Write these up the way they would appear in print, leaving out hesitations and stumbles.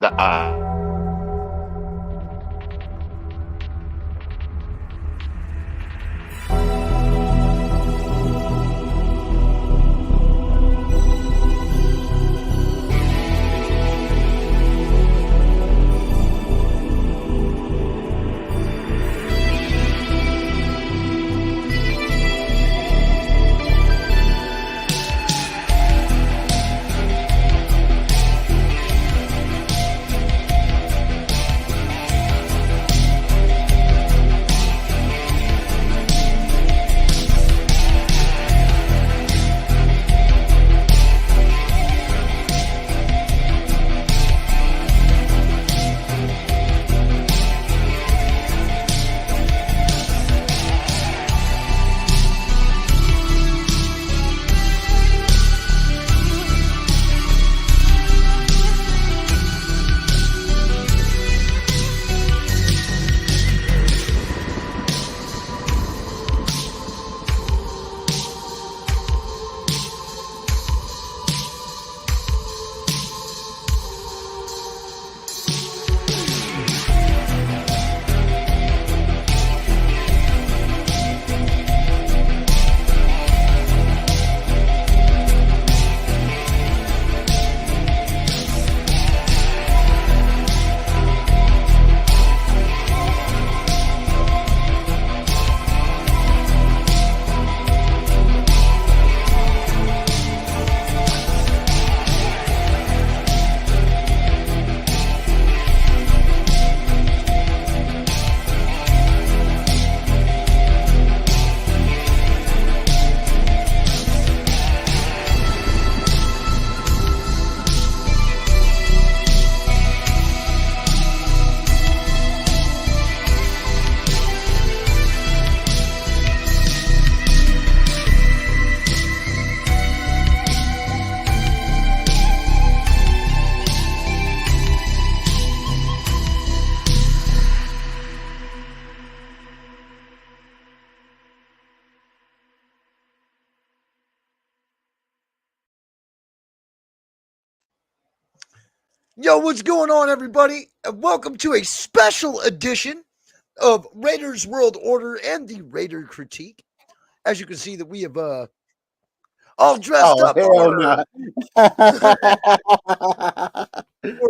The Yo, what's going on, everybody? And welcome to a special edition of Raiders World Order and the Raider Critique. As you can see, that we have all dressed up for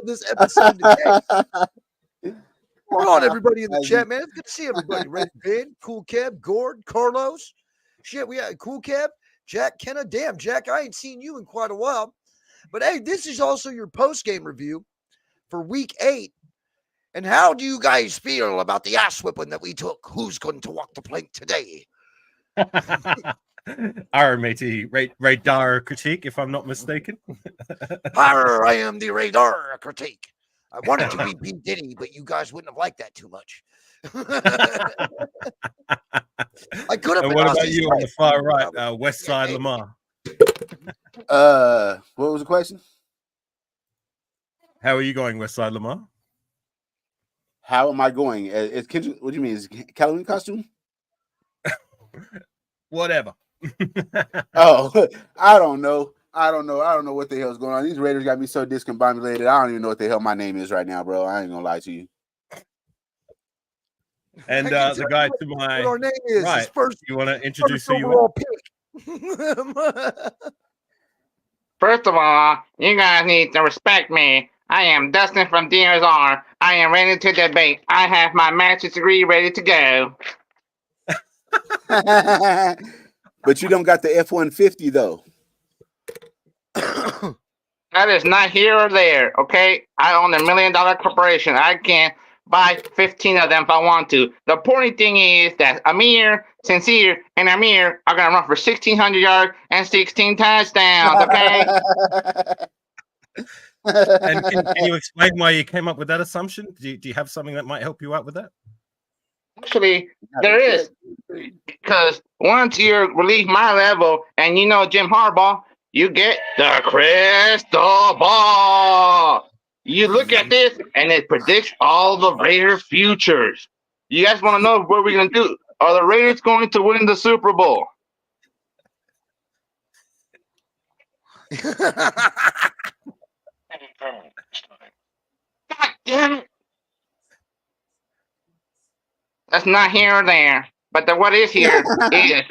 this episode today. What's going on, everybody in the chat, man? It's good to see everybody. Red Ben, Cool Kev, Gord, Carlos. Shit, we got Cool Kev, Jack, Kenna. Damn, Jack, I ain't seen you in quite a while. But hey, this is also your post-game review for Week 8. And how do you guys feel about the ass whipping that we took? Who's going to walk the plank today? Our matey, Radar Critique, if I'm not mistaken. I am the Radar Critique. I wanted to be P. Diddy, but you guys wouldn't have liked that too much. I could have. And what about you on the far right, Westside Lamar? What was the question? How are you going, Westside Lamar? How am I going? Is Kendrick, what do you mean? Is it Halloween costume? Whatever. Oh, I don't know. I don't know what the hell's going on. These Raiders got me so discombobulated. I don't even know what the hell my name is right now, bro. I ain't gonna lie to you. And the guy to my our name is right. First, you want to introduce who you are? First of all, you guys need to respect me. I am Dustin from DSR. I am ready to debate. I have my master's degree ready to go. But you don't got the F-150 though. That is not here or there, okay? I own $1 million corporation. I can buy 15 of them if I want to. The important thing is that Amir, Sincere, and Amir are going to run for 1,600 yards and 16 touchdowns, okay? And can you explain why you came up with that assumption? Do you have something that might help you out with that? Actually, there is. Because once you relieve my level and you know Jim Harbaugh, you get the crystal ball. You look at this and it predicts all the Raider futures. You guys want to know what we're going to do? Are the Raiders going to win the Super Bowl? Damn it. That's not here or there. But what is here is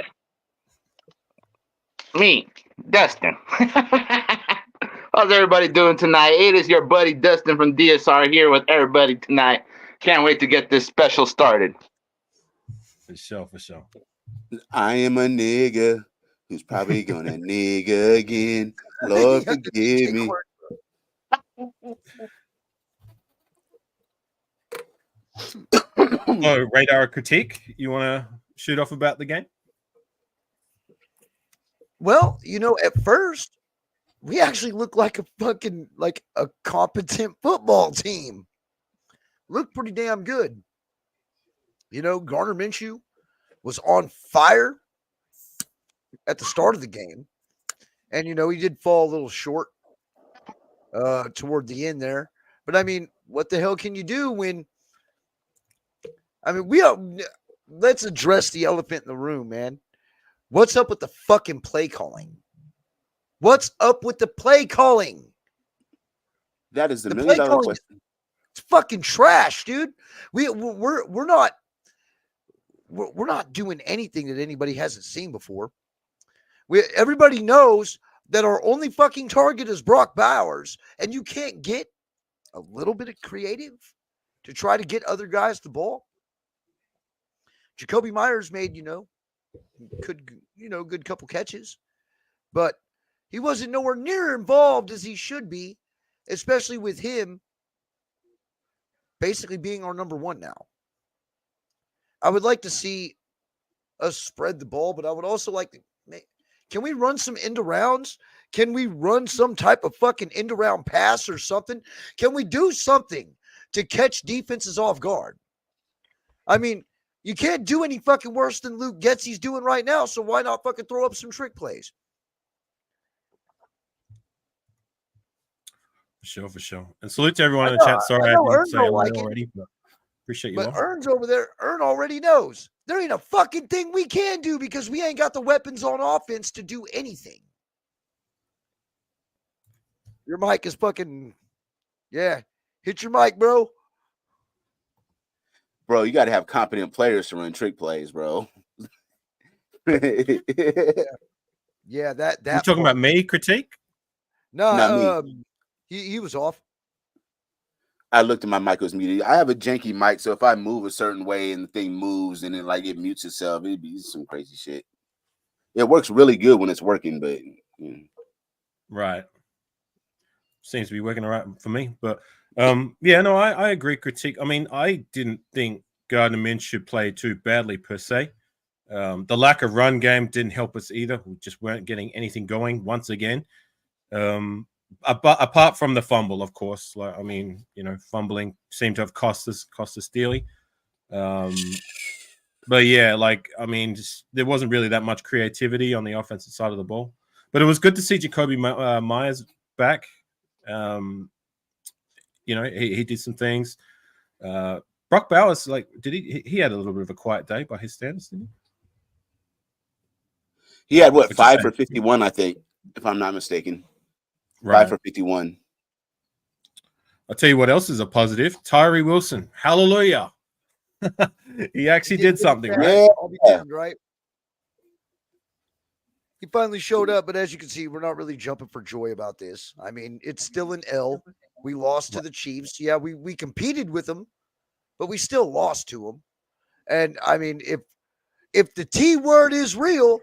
me, Dustin. How's everybody doing tonight? It is your buddy Dustin from DSR here with everybody tonight. Can't wait to get this special started. For sure, for sure. I am a nigga who's probably gonna nigga again. Lord forgive me. Oh, radar critique. You want to shoot off about the game? Well, at first, we actually looked like a competent football team. Looked pretty damn good. Garner Minshew was on fire at the start of the game. And, he did fall a little short toward the end there. But, I mean, what the hell can you do when let's address the elephant in the room, man. What's up with the fucking play calling? What's up with the play calling? That is the $1 million question. It's fucking trash, dude. We're not doing anything that anybody hasn't seen before. Everybody knows that our only fucking target is Brock Bowers, and you can't get a little bit of creative to try to get other guys the ball. Jacoby Myers made, good couple catches, but he wasn't nowhere near involved as he should be, especially with him basically being our number one now. I would like to see us spread the ball, but I would also like to can we run some end arounds? Can we run some type of fucking end around pass or something? Can we do something to catch defenses off guard? I mean, you can't do any fucking worse than Luke Getsy's doing right now, so why not fucking throw up some trick plays? For sure. And salute to everyone in the chat. Sorry I didn't say like already, but appreciate you all. But Ern's over there. Ern already knows. There ain't a fucking thing we can do because we ain't got the weapons on offense to do anything. Your mic is fucking, yeah. Hit your mic, bro. Bro, you got to have competent players to run trick plays, bro. Yeah, that. You talking about me, critique? No, not me. He was off. I looked at my mic was muted. I have a janky mic, so if I move a certain way and the thing moves and then it mutes itself, it'd be some crazy shit. It works really good when it's working, but right. Seems to be working all right for me, but I agree. Critique. I mean, I didn't think Gardner Minshew played too badly per se. The lack of run game didn't help us either. We just weren't getting anything going once again. Apart from the fumble, of course. Fumbling seemed to have cost us dearly. But yeah, there wasn't really that much creativity on the offensive side of the ball. But it was good to see Jacoby Myers back. He did some things. Brock Bowers, he had a little bit of a quiet day by his standards, didn't he? He had 5 for 51, I think, if I'm not mistaken. Right. 5 for 51. I'll tell you what else is a positive. Tyree Wilson, hallelujah. He actually did something, right? I'll be damned, right? He finally showed up, but as you can see, we're not really jumping for joy about this. I mean, it's still an L. We lost to the Chiefs. Yeah, we competed with them, but we still lost to them. And I mean, if the T word is real,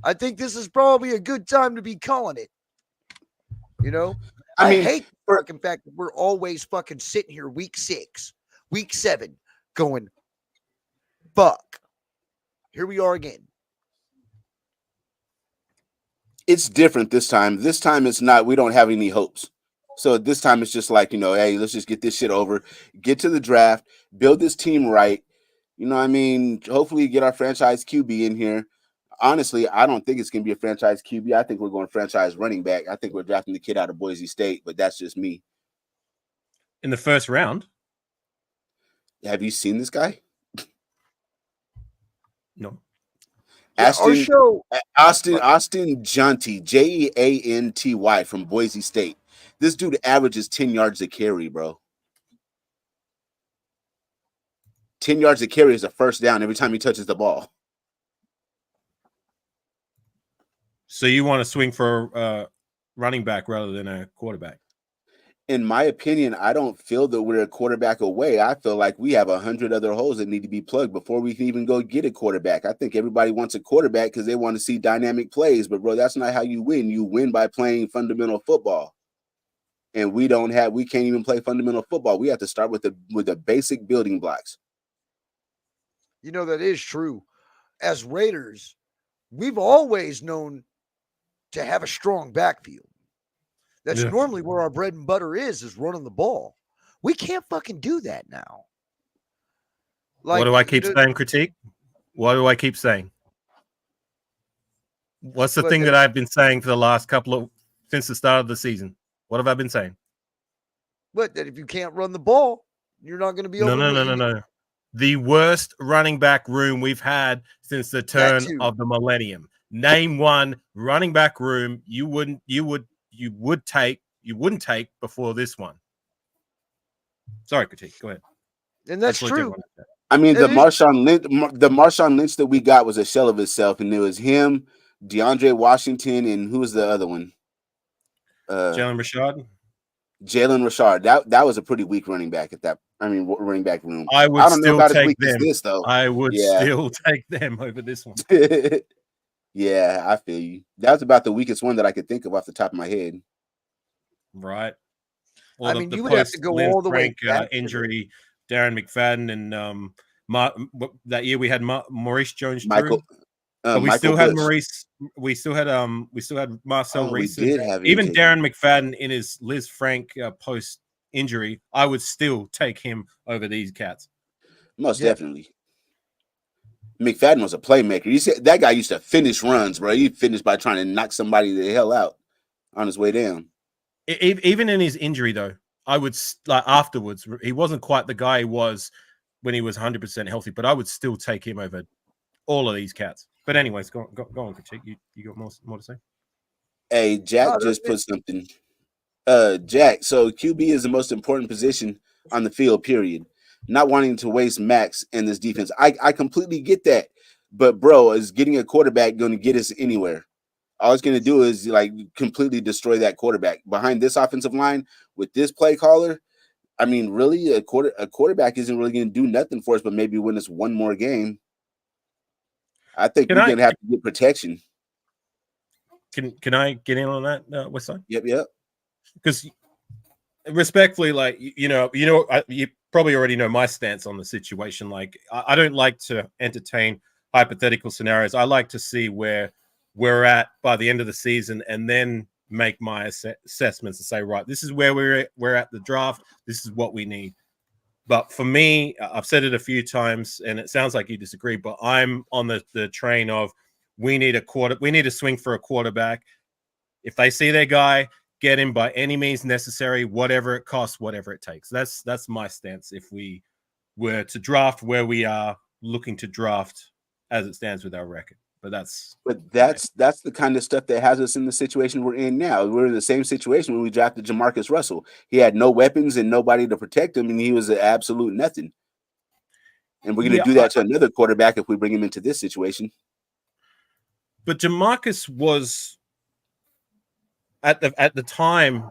I think this is probably a good time to be calling it. I hate the fucking fact that we're always fucking sitting here week 6, week 7, going, fuck. Here we are again. It's different this time. This time it's not, we don't have any hopes. So this time it's just like, hey, let's just get this shit over, get to the draft, build this team right. Hopefully get our franchise QB in here. Honestly, I don't think it's going to be a franchise QB. I think we're going franchise running back. I think we're drafting the kid out of Boise State, but that's just me. In the first round? Have you seen this guy? No. Austin Janty, Jeanty from Boise State. This dude averages 10 yards a carry, bro. 10 yards of carry is a first down every time he touches the ball. So you want to swing for a running back rather than a quarterback? In my opinion, I don't feel that we're a quarterback away. I feel like we have 100 other holes that need to be plugged before we can even go get a quarterback. I think everybody wants a quarterback because they want to see dynamic plays. But, bro, that's not how you win. You win by playing fundamental football. And we can't even play fundamental football. We have to start with the basic building blocks. You know, that is true. As Raiders, we've always known to have a strong backfield. That's normally where our bread and butter is running the ball. We can't fucking do that now. Like, what do I keep saying, critique? What do I keep saying? What's the thing that I've been saying for the last since the start of the season? What have I been saying? What, that if you can't run the ball, you're not going to be able to. No. The worst running back room we've had since the turn of the millennium. Name one running back room you wouldn't take before this one. Sorry, critique. Go ahead. And that's true. I mean, the Marshawn Lynch that we got was a shell of itself, and it was him, DeAndre Washington, and who was the other one? Jalen Richard. Jalen Richard. That was a pretty weak running back at that. I mean, running back room. I don't still know take them. This, though. I would still take them over this one. Yeah, I feel you. That was about the weakest one that I could think of off the top of my head. Right. Well, I mean, you would have to go all the way back. Injury, Darren McFadden, and that year we had Maurice Jones-Drew. We still had Maurice. We still had Marcel Reese. Even Darren McFadden in his Liz Frank post injury, I would still take him over these cats. Most definitely. McFadden was a playmaker. You see, that guy used to finish runs, bro. He finished by trying to knock somebody the hell out on his way down. Even in his injury, though, I would afterwards. He wasn't quite the guy he was when he was 100% healthy, but I would still take him over all of these cats. But anyways, go on, critique. You got more to say? Hey, Jack just put something. Jack, so QB is the most important position on the field, period. Not wanting to waste Max in this defense. I completely get that. But, bro, is getting a quarterback going to get us anywhere? All it's going to do is, completely destroy that quarterback. Behind this offensive line, with this play caller, I mean, really, a quarterback isn't really going to do nothing for us, but maybe win us one more game. I think we're going to have to get protection. Can I get in on that, Westside? Yep. Because respectfully, you probably already know my stance on the situation. I don't like to entertain hypothetical scenarios. I like to see where we're at by the end of the season and then make my assessments and say, right, this is where we're at the draft. This is what we need. But for me, I've said it a few times, and it sounds like you disagree, but I'm on the train of we need to swing for a quarterback. If they see their guy, get him by any means necessary, whatever it costs, whatever it takes. That's my stance. If we were to draft where we are looking to draft as it stands with our record. But that's the kind of stuff that has us in the situation we're in now. We're in the same situation when we drafted Jamarcus Russell. He had no weapons and nobody to protect him, and he was an absolute nothing. And we're going to do that to another quarterback if we bring him into this situation. But Jamarcus was at the time,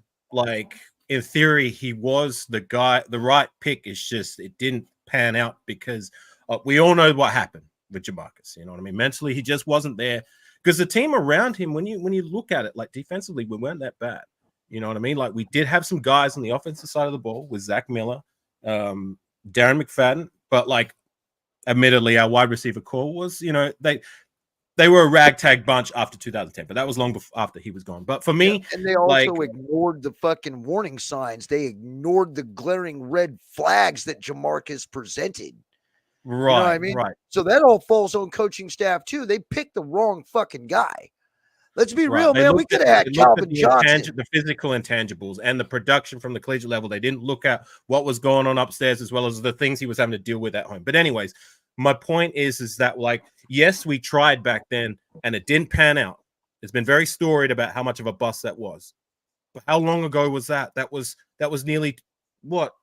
in theory, he was the guy. The right pick. It's just it didn't pan out because we all know what happened with Jamarcus. You know what I mean? Mentally, he just wasn't there because the team around him, when you look at it, defensively, we weren't that bad. You know what I mean? We did have some guys on the offensive side of the ball with Zach Miller, Darren McFadden, but admittedly, our wide receiver core was, they were a ragtag bunch after 2010, but that was long after he was gone. But for me, and they also ignored the fucking warning signs. They ignored the glaring red flags that Jamarcus presented. Right. You know what I mean? Right. So that all falls on coaching staff too. They picked the wrong fucking guy. Let's be real, man. We could have had Calvin Johnson. The physical intangibles and the production from the collegiate level. They didn't look at what was going on upstairs as well as the things he was having to deal with at home. But anyways, my point is that yes, we tried back then and it didn't pan out. It's been very storied about how much of a bust that was. But how long ago was that? That was nearly what,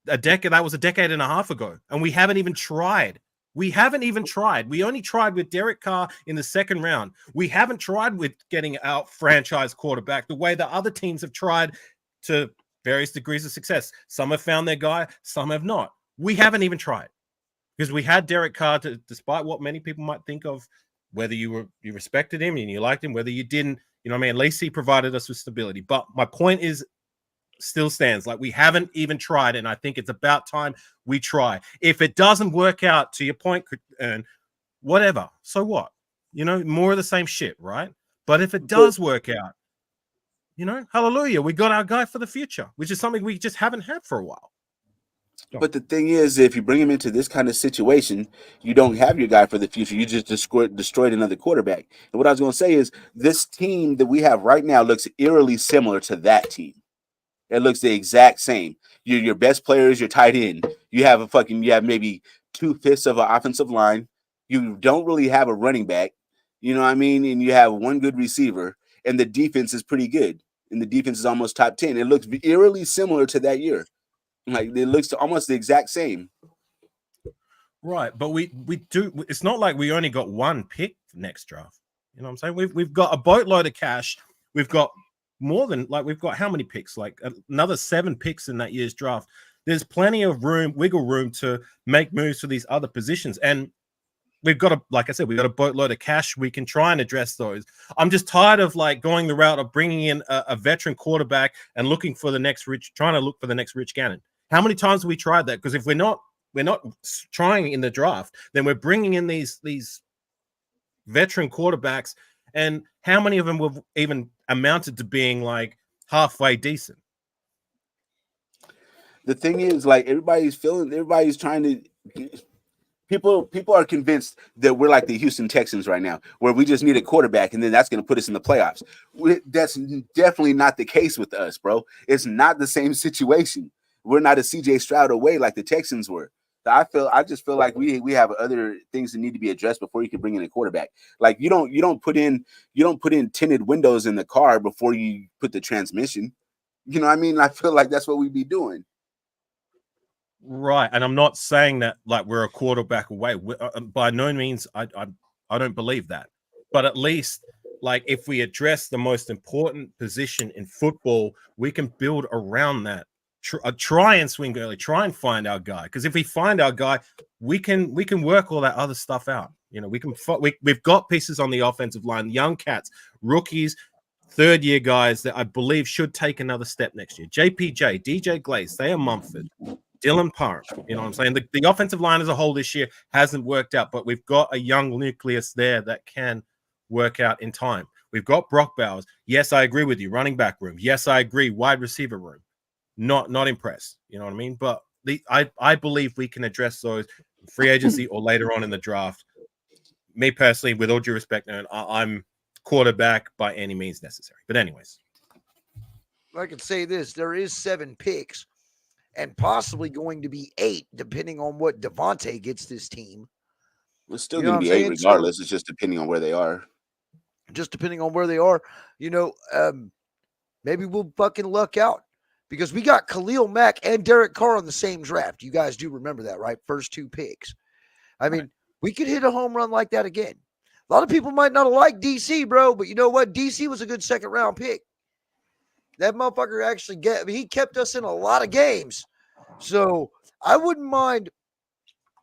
That was a decade and a half ago, and we haven't even tried. We only tried with Derek Carr in the second round. We haven't tried with getting our franchise quarterback the way that other teams have tried to various degrees of success. Some have found their guy, some have not. We haven't even tried because we had Derek Carr, despite what many people might think of, whether you respected him and you liked him, whether you didn't, you know what I mean? At least he provided us with stability. But my point is, still stands. Like, we haven't even tried, and I think it's about time we try. If it doesn't work out, to your point, Ern, whatever, so what? You know, more of the same shit, right? But if it does work out, you know, hallelujah, we got our guy for the future, which is something we just haven't had for a while. But the thing is, if you bring him into this kind of situation, you don't have your guy for the future. You just destroyed another quarterback. And what I was going to say is, this team that we have right now looks eerily similar to that team. It looks the exact same. Your best player is your tight end. You have maybe 2/5 of an offensive line. You don't really have a running back. You know what I mean? And you have one good receiver, and the defense is pretty good. And the defense is almost top 10. It looks eerily similar to that year. Like, it looks almost the exact same. Right, but we do. It's not like we only got one pick next draft. You know what I'm saying? We've got a boatload of cash. We've got more than, like, we've got how many picks? Like another 7 picks in that year's draft. There's plenty of wiggle room to make moves for these other positions. And we've got like I said, we've got a boatload of cash. We can try and address those. I'm just tired of like going the route of bringing in a veteran quarterback and trying to look for the next Rich Gannon. How many times have we tried that? Because if we're not trying in the draft, then we're bringing in these veteran quarterbacks, and how many of them have even amounted to being like halfway decent? The thing is, like, everybody's trying to. People are convinced that we're like the Houston Texans right now, where we just need a quarterback and then that's going to put us in the playoffs. That's definitely not the case with us, bro. It's not the same situation. We're not a CJ Stroud away like the Texans were. I just feel like we have other things that need to be addressed before you can bring in a quarterback. Like, you don't put in tinted windows in the car before you put the transmission. You know what I mean? I feel like that's what we'd be doing. Right, and I'm not saying that like we're a quarterback away. By no means, I don't believe that. But at least, like, if we address the most important position in football, we can build around that. Try and swing early. Try and find our guy. Because if we find our guy, we can work all that other stuff out. You know, we've got pieces on the offensive line, young cats, rookies, third-year guys that I believe should take another step next year. JPJ, DJ Glaze, Thayer Mumford, Dylan Parham. You know what I'm saying? The offensive line as a whole this year hasn't worked out, but we've got a young nucleus there that can work out in time. We've got Brock Bowers. Yes, I agree with you. Running back room. Yes, I agree. Wide receiver room. Not impressed. You know what I mean? But I believe we can address those in free agency or later on in the draft. Me personally, with all due respect, I'm quarterback by any means necessary. But anyways. I can say this. There is 7 picks and possibly going to be 8, depending on what Devontae gets this team. It's still going to be 8 regardless. It's just depending on where they are. Just depending on where they are. You know, maybe we'll fucking luck out. Because we got Khalil Mack and Derek Carr on the same draft. You guys do remember that, right? First 2 picks. I mean, we could hit a home run like that again. A lot of people might not have liked DC, bro, but you know what? DC was a good second-round pick. That motherfucker actually he kept us in a lot of games. So I wouldn't mind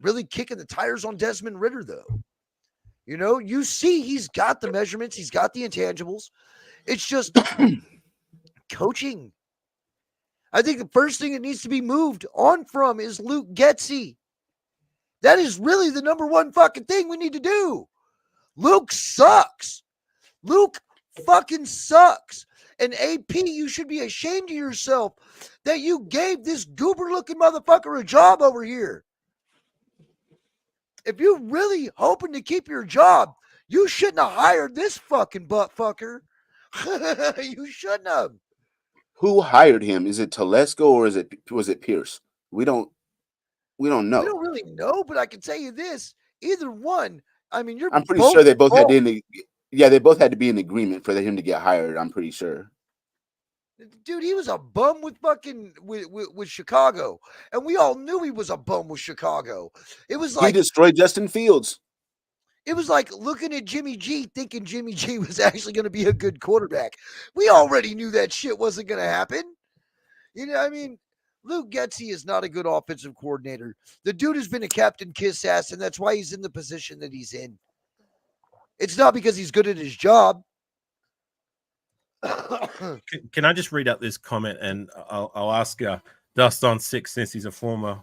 really kicking the tires on Desmond Ridder, though. You know, you see he's got the measurements. He's got the intangibles. It's just coaching. I think the first thing that needs to be moved on from is Luke Getsy. That is really the number one fucking thing we need to do. Luke sucks. Luke fucking sucks. And AP, you should be ashamed of yourself that you gave this goober-looking motherfucker a job over here. If you're really hoping to keep your job, you shouldn't have hired this fucking butt fucker. You shouldn't have. Who hired him? Is it Telesco or was it Pierce? We don't know. We don't really know, but I can tell you this: either one. I mean, I'm pretty sure they both had to be in agreement for him to get hired. I'm pretty sure. Dude, he was a bum with fucking with Chicago, and we all knew he was a bum with Chicago. It was He like destroyed Justin Fields. it was like looking at Jimmy G, thinking Jimmy G was actually going to be a good quarterback. We already knew that shit wasn't going to happen. You know, I mean, Luke Getsy is not a good offensive coordinator. The dude has been a captain kiss ass, and that's why he's in the position that he's in. It's not because he's good at his job. Can I just read out this comment, and I'll ask Dust Ont6, since he's a former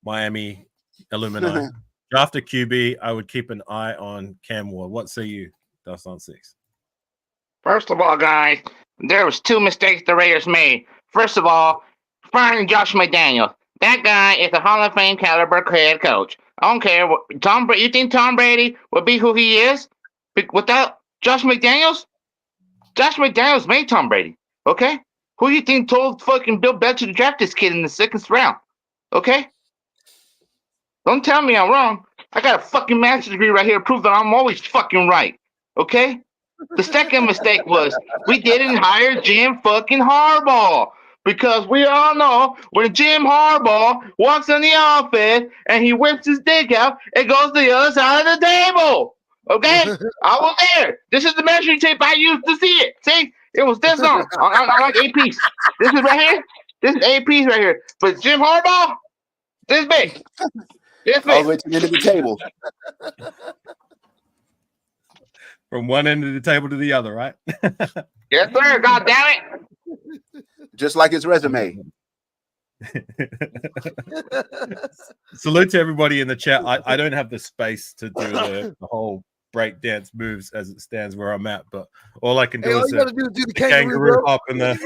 Miami alumni. After QB, I would keep an eye on Cam Ward. What say you, Dust Ont6? First of all, guys, there was 2 mistakes the Raiders made. First of all, firing Josh McDaniels. That guy is a Hall of Fame caliber head coach. I don't care. You think Tom Brady would be who he is without Josh McDaniels? Josh McDaniels made Tom Brady. Okay? Who you think told fucking Bill Belichick to draft this kid in the 2nd round? Okay? Don't tell me I'm wrong. I got a fucking master's degree right here to prove that I'm always fucking right. Okay? The second mistake was we didn't hire Jim fucking Harbaugh. Because we all know when Jim Harbaugh walks in the office and he whips his dick out, it goes to the other side of the table. Okay? I was there. This is the measuring tape I used to see it. See? It was this long. I like 8 piece. This is right here. This is 8 piece right here. But Jim Harbaugh, this big. This big. All the way to the end of the table. From one end of the table to the other, right? Yes, sir. God damn it. Just like his resume. Salute to everybody in the chat. I don't have the space to do the whole breakdance moves as it stands where I'm at, but all I can do is do the kangaroo hop and the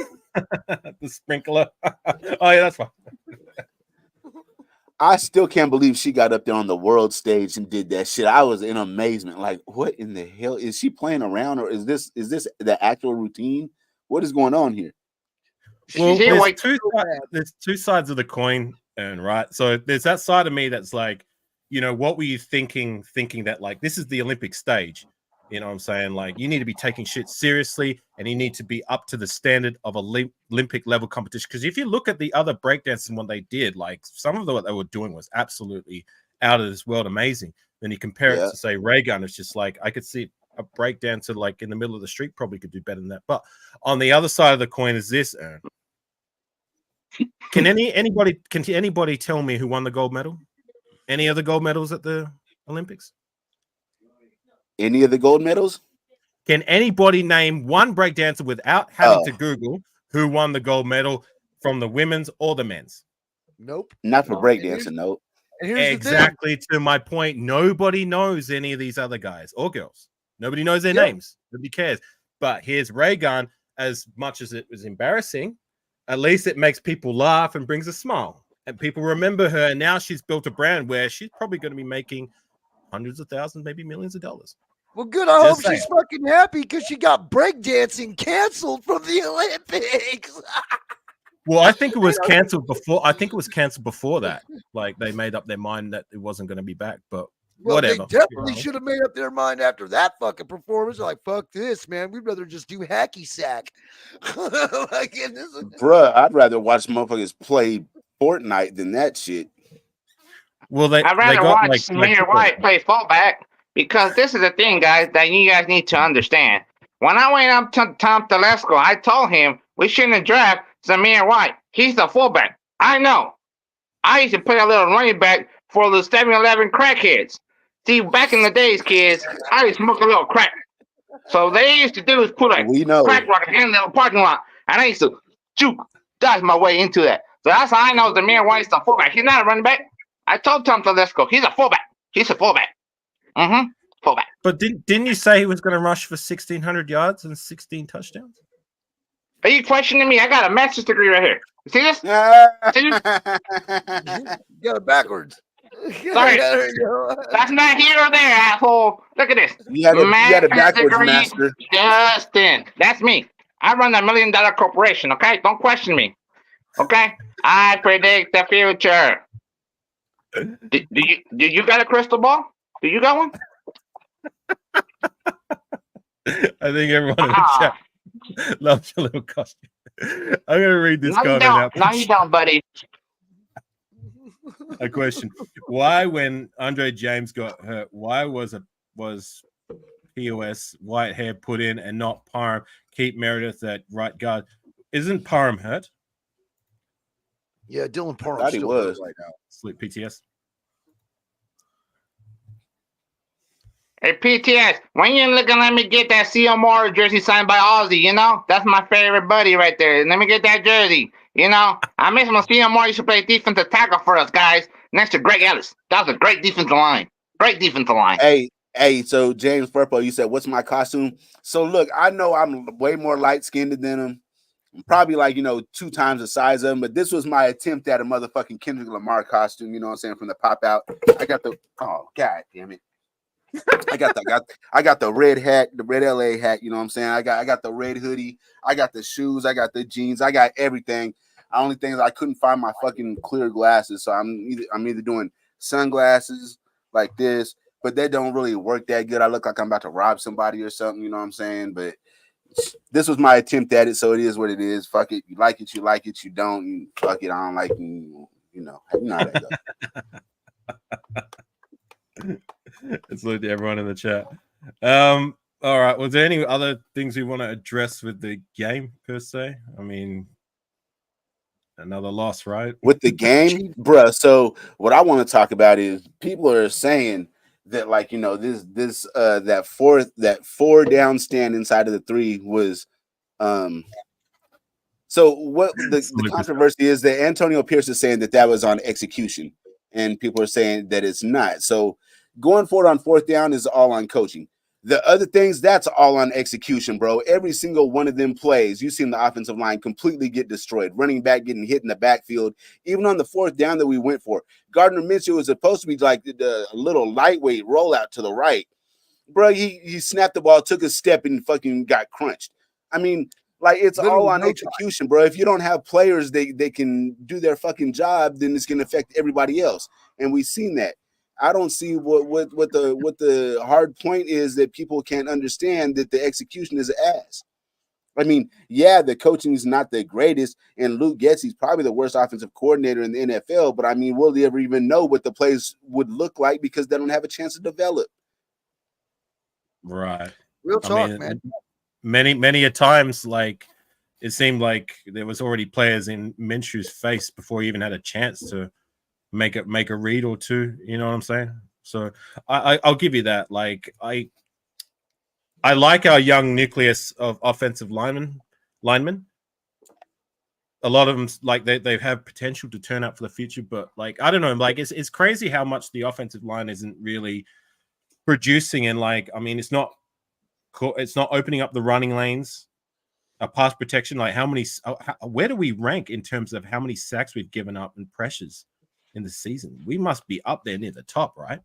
the sprinkler. Oh yeah, that's fine. I still can't believe she got up there on the world stage and did that shit. I was in amazement. Like, what in the hell? Is she playing around, or is this the actual routine? What is going on here? Well, there's two sides of the coin, and right. So there's that side of me that's like, you know, what were you thinking that like this is the Olympic stage? You know what I'm saying? Like, you need to be taking shit seriously, and you need to be up to the standard of Olympic level competition. Because if you look at the other breakdancing, what they did, like some of what they were doing was absolutely out of this world amazing. Then you compare it to say Ray Gun, it's just like I could see a breakdancer like in the middle of the street probably could do better than that. But on the other side of the coin is this, Ern. Can anybody tell me who won the gold medal? Any other gold medals at the Olympics? Any of the gold medals? Can anybody name one breakdancer without having to Google who won the gold medal from the women's or the men's? Nope. Not for breakdancing, nope. Exactly to my point. Nobody knows any of these other guys or girls. Nobody knows their names. Nobody cares. But here's Ray Gun. As much as it was embarrassing, at least it makes people laugh and brings a smile. And people remember her. And now she's built a brand where she's probably going to be making hundreds of thousands, maybe millions of dollars. Well, good. I hope she's fucking happy because she got breakdancing canceled from the Olympics. Well, I think it was canceled before. I think it was canceled before that. Like they made up their mind that it wasn't going to be back. But whatever. They definitely should have made up their mind after that fucking performance. They're like, fuck this, man. We'd rather just do hacky sack. Bruh, I'd rather watch motherfuckers play Fortnite than that shit. Well, I'd rather watch Samir White play fullback, because this is the thing, guys, that you guys need to understand. When I went up to Tom Telesco, I told him we shouldn't have drafted Samir White. He's the fullback. I know. I used to play a little running back for the 7-Eleven crackheads. See, back in the days, kids, I used to smoke a little crack. So they used to do is put a crack rock in the parking lot, and I used to dodge my way into that. So that's how I know Samir White's the fullback. He's not a running back. I told Tom Telesco, he's a fullback. He's a fullback. Fullback. But didn't you say he was going to rush for 1,600 yards and 16 touchdowns? Are you questioning me? I got a master's degree right here. You see this? See this? You got it backwards. Sorry. That's not here or there, asshole. Look at this. You had a backwards degree, master. Justin. That's me. I run a $1 million corporation, okay? Don't question me. Okay? I predict the future. Do you got a crystal ball? Do you got one? I think everyone in the chat loves your little costume. I'm gonna read this No, you comment don't. out. No, you don't, buddy. A question: why, when Andre James got hurt, why was POS Whitehair put in and not Parham? Keep Meredith at right guard. Isn't Parham hurt? Yeah, Dylan Parham's thought he still hurt was. right now. Sleep PTS. Hey, PTS, when you looking, let me get that CL Moore jersey signed by Ozzy, you know? That's my favorite buddy right there. Let me get that jersey. You know, I miss when CL Moore used to play defensive tackle for us, guys, next to Greg Ellis. That was a great defensive line. Great defensive line. Hey, so James Purple, you said, what's my costume? So look, I know I'm way more light-skinned than him. I'm probably like, 2 times the size of him, but this was my attempt at a motherfucking Kendrick Lamar costume, you know what I'm saying, from the pop out. I got the, oh, God damn it. I got the red hat, the red LA hat, you know what I'm saying? I got the red hoodie, I got the shoes, I got the jeans, I got everything. The only thing is I couldn't find my fucking clear glasses, so I'm either doing sunglasses like this, but they don't really work that good. I look like I'm about to rob somebody or something, you know what I'm saying? But this was my attempt at it, so it is what it is. Fuck it, you like it, you don't. Fuck it, I don't like you. You know how that goes. Let's look at everyone in the chat. All right. Was there any other things we want to address with the game per se? I mean, another loss, right? With the game, bruh. So what I want to talk about is people are saying that, like, that 4 down stand inside of the 3 was so what the controversy is that Antonio Pierce is saying that was on execution, and people are saying that it's not. So going forward on 4th down is all on coaching. The other things, that's all on execution, bro. Every single one of them plays, you've seen the offensive line completely get destroyed. Running back getting hit in the backfield. Even on the 4th down that we went for, Gardner Minshew was supposed to be like the little lightweight rollout to the right. Bro, he snapped the ball, took a step, and fucking got crunched. I mean, like, it's literally all on execution, bro. If you don't have players they can do their fucking job, then it's going to affect everybody else. And we've seen that. I don't see what the hard point is that people can't understand, that the execution is ass. I mean, yeah, the coaching is not the greatest, and Luke Getsy's probably the worst offensive coordinator in the NFL, but I mean, will they ever even know what the plays would look like because they don't have a chance to develop? Right. Real talk, man. Many a times, like, it seemed like there was already players in Minshew's face before he even had a chance to make a read or two. You know what I'm saying? So I'll give you that. Like, I like our young nucleus of offensive linemen. A lot of them, like, they have potential to turn up for the future, but, like, I don't know. Like, it's crazy how much the offensive line isn't really producing, and, like, I mean, it's not opening up the running lanes, pass protection. Like, where do we rank in terms of how many sacks we've given up and pressures in the season? We must be up there near the top, right?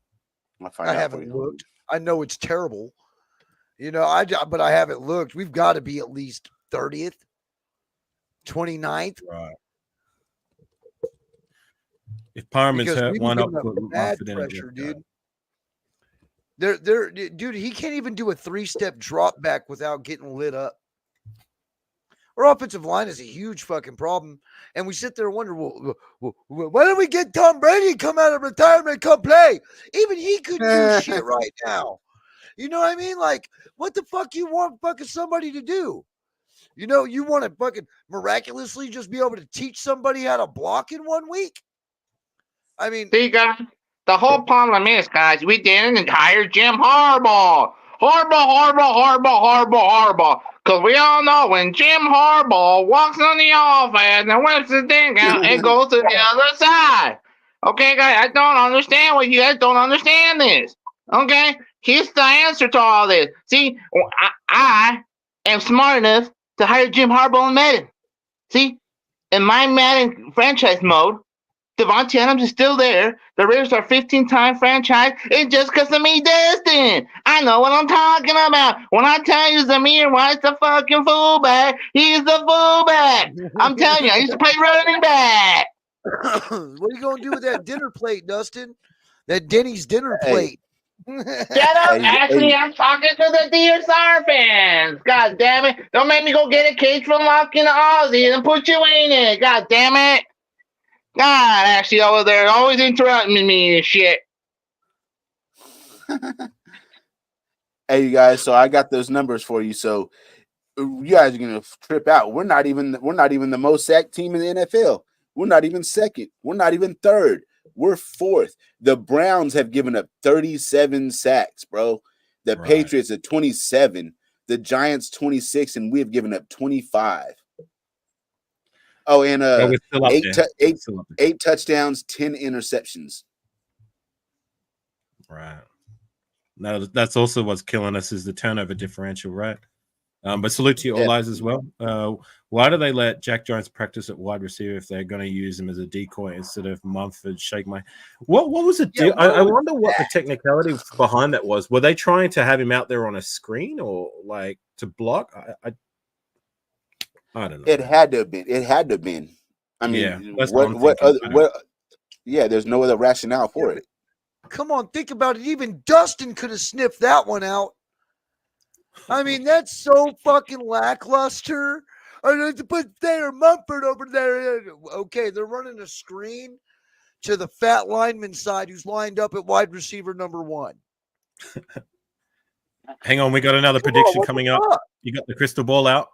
I haven't looked. I know it's terrible, but I haven't looked. We've got to be at least 30th, 29th. Right. If Parham is hurt, why not put Mumford in pressure, dude? Dude, he can't even do a 3-step drop back without getting lit up. Our offensive line is a huge fucking problem, and we sit there and wonder, well, why don't we get Tom Brady come out of retirement and come play? Even he couldn't do shit right now. You know what I mean? Like, what the fuck you want fucking somebody to do? You want to fucking miraculously just be able to teach somebody how to block in 1 week? I mean, see, guys, the whole problem is, guys, we didn't hire Jim Harbaugh. Harbaugh. Because we all know when Jim Harbaugh walks on the offense and whips the thing out, it goes to the other side. Okay, guys, I don't understand what you guys don't understand this. Okay, here's the answer to all this. See, I am smart enough to hire Jim Harbaugh in Madden. See, in my Madden franchise mode, Devontae Adams is still there. The Raiders are 15-time franchise. It's just because of me, Destin. I know what I'm talking about. When I tell you Zamir White's the fucking fullback, he's the fullback. I'm telling you, I used to play running back. What are you going to do with that dinner plate, Dustin? That Denny's dinner plate. Shut up, Hey, Ashley. hey. I'm talking to the DSR fans. God damn it. Don't make me go get a cage from Locking the Aussie and put you in it. God damn it. God, Ashley over there always interrupting me and shit. Hey, you guys. So I got those numbers for you. So you guys are gonna trip out. We're not even the most sacked team in the NFL. We're not even second. We're not even third. We're fourth. The Browns have given up 37 sacks, bro. The Patriots are 27. The Giants 26, and we have given up 25. Oh, and we're still up there. eight touchdowns, 10 interceptions. Right. No, that's also what's killing us is the turnover differential, right? But salute to you all guys as well. Why do they let Jack Jones practice at wide receiver if they're going to use him as a decoy instead of Mumford, Shake My? What was the deal? I wonder what the technicality behind that was. Were they trying to have him out there on a screen or like to block? I don't know. It had to have been. It had to have been. I mean, yeah, what? Yeah, there's no other rationale for it. Come on, think about it. Even Dustin could have sniffed that one out. I mean, that's so fucking lackluster. I need to put Thayer Mumford over there. Okay, they're running a screen to the fat lineman side who's lined up at wide receiver number 1. Hang on, we got another prediction coming up. You got the crystal ball out?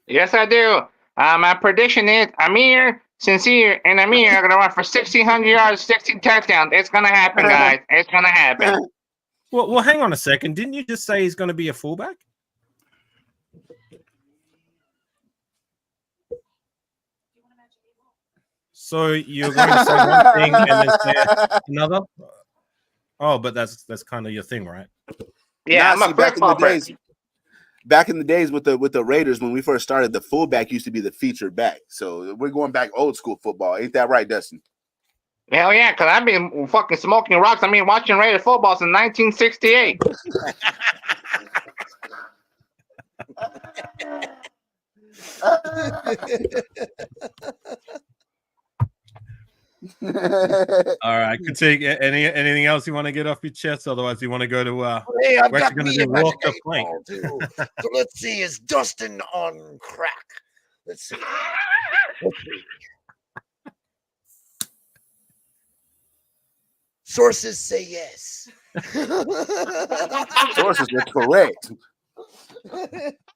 Yes, I do. My prediction is Amir, Sincere, and Amir are going to run for 1,600 yards, 16 touchdowns. It's going to happen, guys. It's going to happen. Well, hang on a second. Didn't you just say he's going to be a fullback? So you're going to say one thing and then say another? Oh, but that's kind of your thing, right? Yeah, I'm a flip-flopper. Back in the days with the Raiders, when we first started, the fullback used to be the featured back. So we're going back old school football. Ain't that right, Dustin? Hell yeah, because I've been fucking smoking rocks. I mean, watching Raider football since 1968. All right, Critique. Anything else you want to get off your chest? Otherwise, you want to go to hey, I've we're got going to do walk the plank. Too. So let's see, is Dustin on crack? Let's see. Sources say yes. Sources are correct.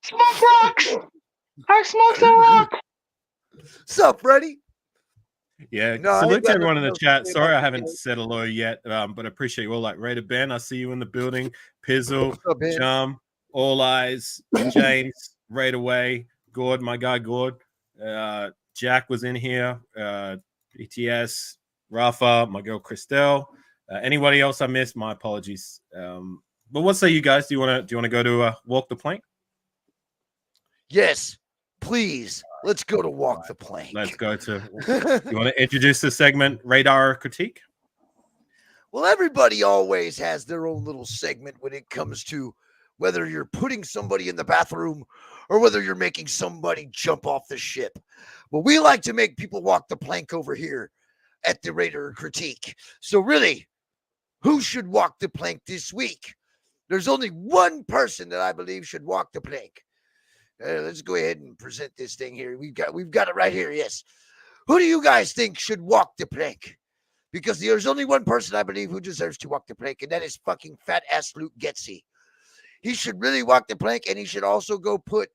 Smoke rocks. I smoked a rock. What's up, Freddie? Yeah, salute to everyone in the chat. Sorry I haven't said hello yet, but I appreciate you all. Like Raider Ben, I see you in the building. Pizzle, Jum, All Eyes, James, right away. Gord, my guy Gord. Jack was in here. BTS, Rafa, my girl Christelle. Anybody else I missed? My apologies. But what say you guys? Do you want to go to walk the plank? Yes, please. Let's go to walk the plank. Let's go to. You want to introduce the segment Radar Critique? Well, everybody always has their own little segment when it comes to whether you're putting somebody in the bathroom or whether you're making somebody jump off the ship. Well, we like to make people walk the plank over here at the Raider Critique. So really, who should walk the plank this week? There's only one person that I believe should walk the plank. Let's go ahead and present this thing here. We've got it right here. Yes. Who do you guys think should walk the plank? Because there's only one person I believe who deserves to walk the plank, and that is fucking fat ass Luke Getsy. He should really walk the plank, and he should also go put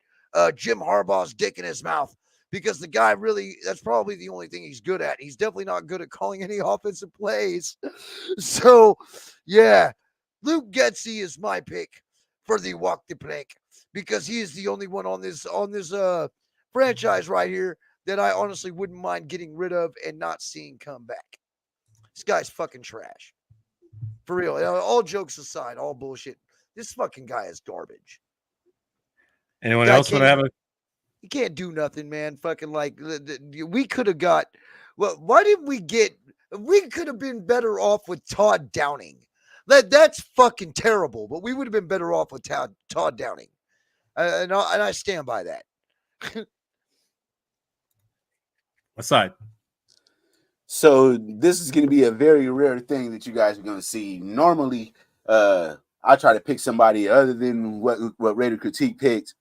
Jim Harbaugh's dick in his mouth, because the guy really, that's probably the only thing he's good at. He's definitely not good at calling any offensive plays. So, yeah, Luke Getsy is my pick for the walk the plank, because he is the only one on this franchise right here that I honestly wouldn't mind getting rid of and not seeing come back. This guy's fucking trash. For real. All jokes aside, all bullshit. This fucking guy is garbage. Anyone else want to have a... You can't do nothing, man. Fucking like, we could have got... Well, why didn't we get... We could have been better off with Todd Downing. That's fucking terrible, but we would have been better off with Todd Downing. And I stand by that. Aside. So this is going to be a very rare thing that you guys are going to see. Normally, I try to pick somebody other than what Raider Critique picked.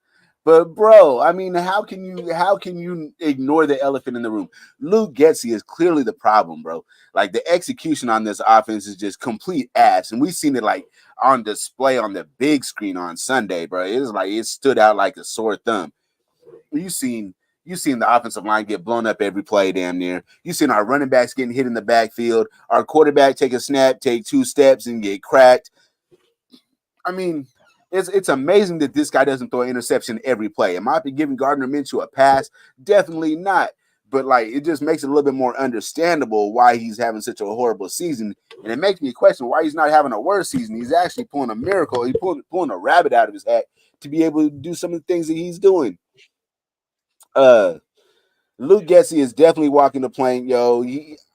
But bro, I mean, how can you ignore the elephant in the room? Luke Getsy is clearly the problem, bro. Like the execution on this offense is just complete ass, and we've seen it like on display on the big screen on Sunday, bro. It was like it stood out like a sore thumb. You seen the offensive line get blown up every play, damn near. You seen our running backs getting hit in the backfield. Our quarterback take a snap, take 2 steps, and get cracked. I mean, it's amazing that this guy doesn't throw an interception every play. Am I giving Gardner Minshew a pass? Definitely not. But like, it just makes it a little bit more understandable why he's having such a horrible season, and it makes me question why he's not having a worse season. He's actually pulling a miracle. He's pulling a rabbit out of his hat to be able to do some of the things that he's doing. Luke Getsy is definitely walking the plank, yo.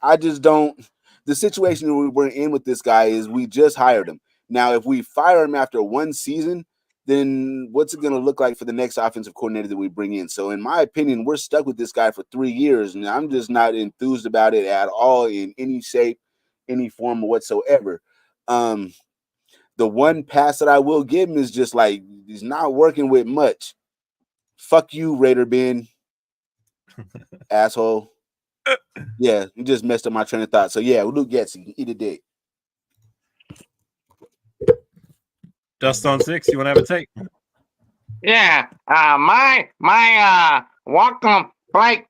I just don't. The situation we're in with this guy is we just hired him. Now, if we fire him after 1 season, then what's it going to look like for the next offensive coordinator that we bring in? So, in my opinion, we're stuck with this guy for 3 years, and I'm just not enthused about it at all in any shape, any form whatsoever. The one pass that I will give him is just like he's not working with much. Fuck you, Raider Ben. Asshole. Yeah, you just messed up my train of thought. So yeah, Luke Getsy, eat a dick. Dust on 6. You want to have a take? Yeah. My welcome Blake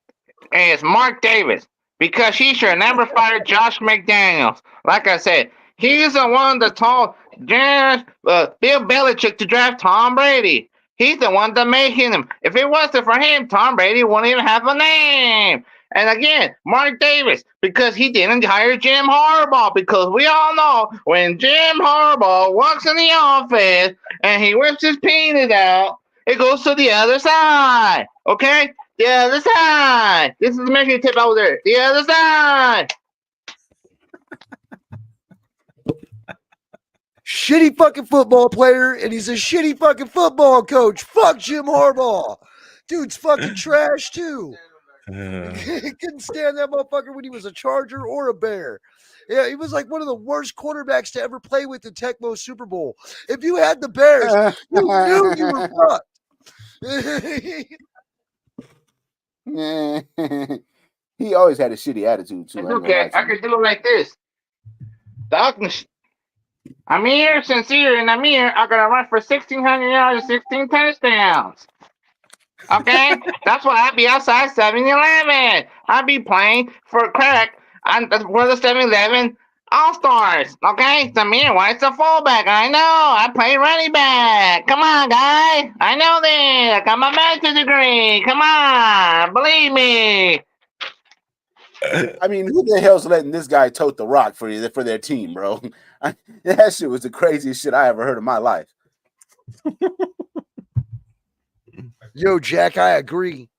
is Mark Davis because he should never fire Josh McDaniels. Like I said, he's the one that told Bill Belichick to draft Tom Brady. He's the one that made him. If it wasn't for him, Tom Brady wouldn't even have a name. And again, Mark Davis, because he didn't hire Jim Harbaugh, because we all know when Jim Harbaugh walks in the office and he whips his penis out, it goes to the other side. Okay? The other side. This is the measuring tip over there. The other side. Shitty fucking football player, and he's a shitty fucking football coach. Fuck Jim Harbaugh. Dude's fucking trash too. He couldn't stand that motherfucker when he was a Charger or a Bear. Yeah, he was like one of the worst quarterbacks to ever play with the Tecmo Super Bowl. If you had the Bears, you knew you were fucked. He always had a shitty attitude too. It's okay. I could do it like this. Amir, Sincere, and Amir are gonna run for 1,600 yards and 16 touchdowns. Okay, that's why I'd be outside 7-Eleven. I'd be playing for crack on the 7-Eleven All-Stars. Okay, Samir White's a fullback. I know. I play running back. Come on, guys. I know this. I got my master's degree. Come on, believe me. I mean, who the hell's letting this guy tote the rock for their team, bro? That shit was the craziest shit I ever heard in my life. Yo, Jack, I agree.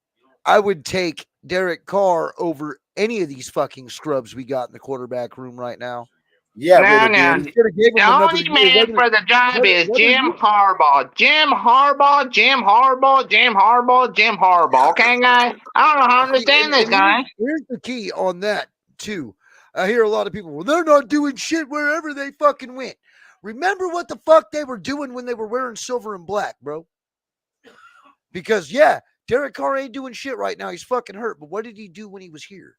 I would take Derek Carr over any of these fucking scrubs we got in the quarterback room right now. Yeah, no. The only man for the job is Jim Harbaugh. Jim Harbaugh, Jim Harbaugh, Jim Harbaugh, Jim Harbaugh. Okay, guys? I don't know how to understand this guy. Here's the key on that, too. I hear a lot of people, well, they're not doing shit wherever they fucking went. Remember what the fuck they were doing when they were wearing silver and black, bro? Because, yeah, Derek Carr ain't doing shit right now. He's fucking hurt. But what did he do when he was here?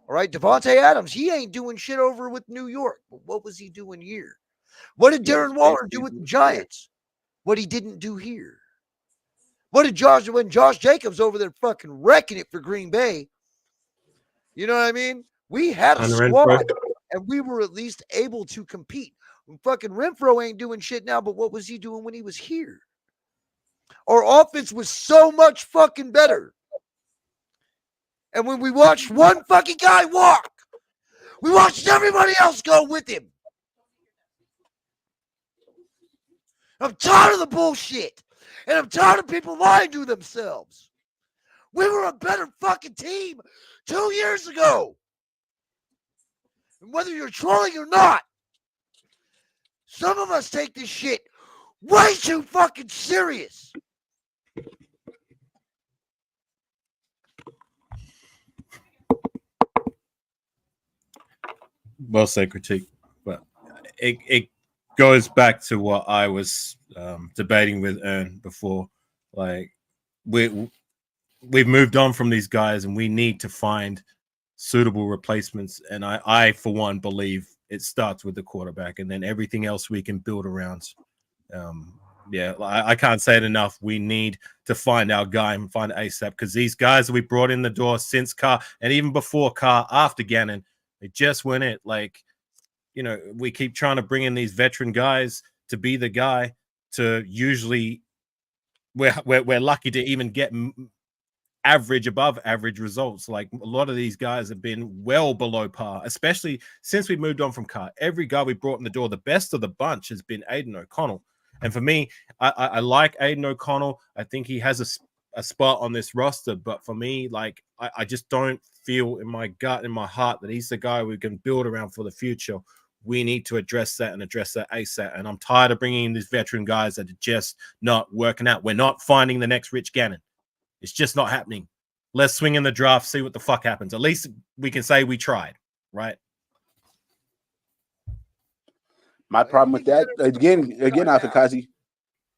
All right, Devontae Adams, he ain't doing shit over with New York. But what was he doing here? What did Darren Waller do with the Giants? What he didn't do here? What did when Josh Jacobs over there fucking wrecking it for Green Bay? You know what I mean? We had a squad, and we were at least able to compete. Fucking Renfro ain't doing shit now, but what was he doing when he was here? Our offense was so much fucking better. And when we watched one fucking guy walk, we watched everybody else go with him. I'm tired of the bullshit. And I'm tired of people lying to themselves. We were a better fucking team 2 years ago. And whether you're trolling or not, some of us take this shit way too fucking serious. Well said, critique. But it goes back to what I was debating with Ern before. Like we've moved on from these guys, and we need to find suitable replacements. And I for one believe it starts with the quarterback, and then everything else we can build around. Yeah, I can't say it enough. We need to find our guy and find ASAP, because these guys that we brought in the door since Carr, and even before Carr, after Gannon, they just weren't it. Like, you know, we keep trying to bring in these veteran guys to be the guy to usually we're lucky to even get average, above average results. Like a lot of these guys have been well below par, especially since we moved on from Carr. Every guy we brought in the door, the best of the bunch has been Aiden O'Connell. And for me, I like Aiden O'Connell. I think he has a spot on this roster. But for me, like, I just don't feel in my gut, in my heart, that he's the guy we can build around for the future. We need to address that and address that ASAP. And I'm tired of bringing in these veteran guys that are just not working out. We're not finding the next Rich Gannon. It's just not happening. Let's swing in the draft, see what the fuck happens. At least we can say we tried, right? My problem with that, again, Afakasi,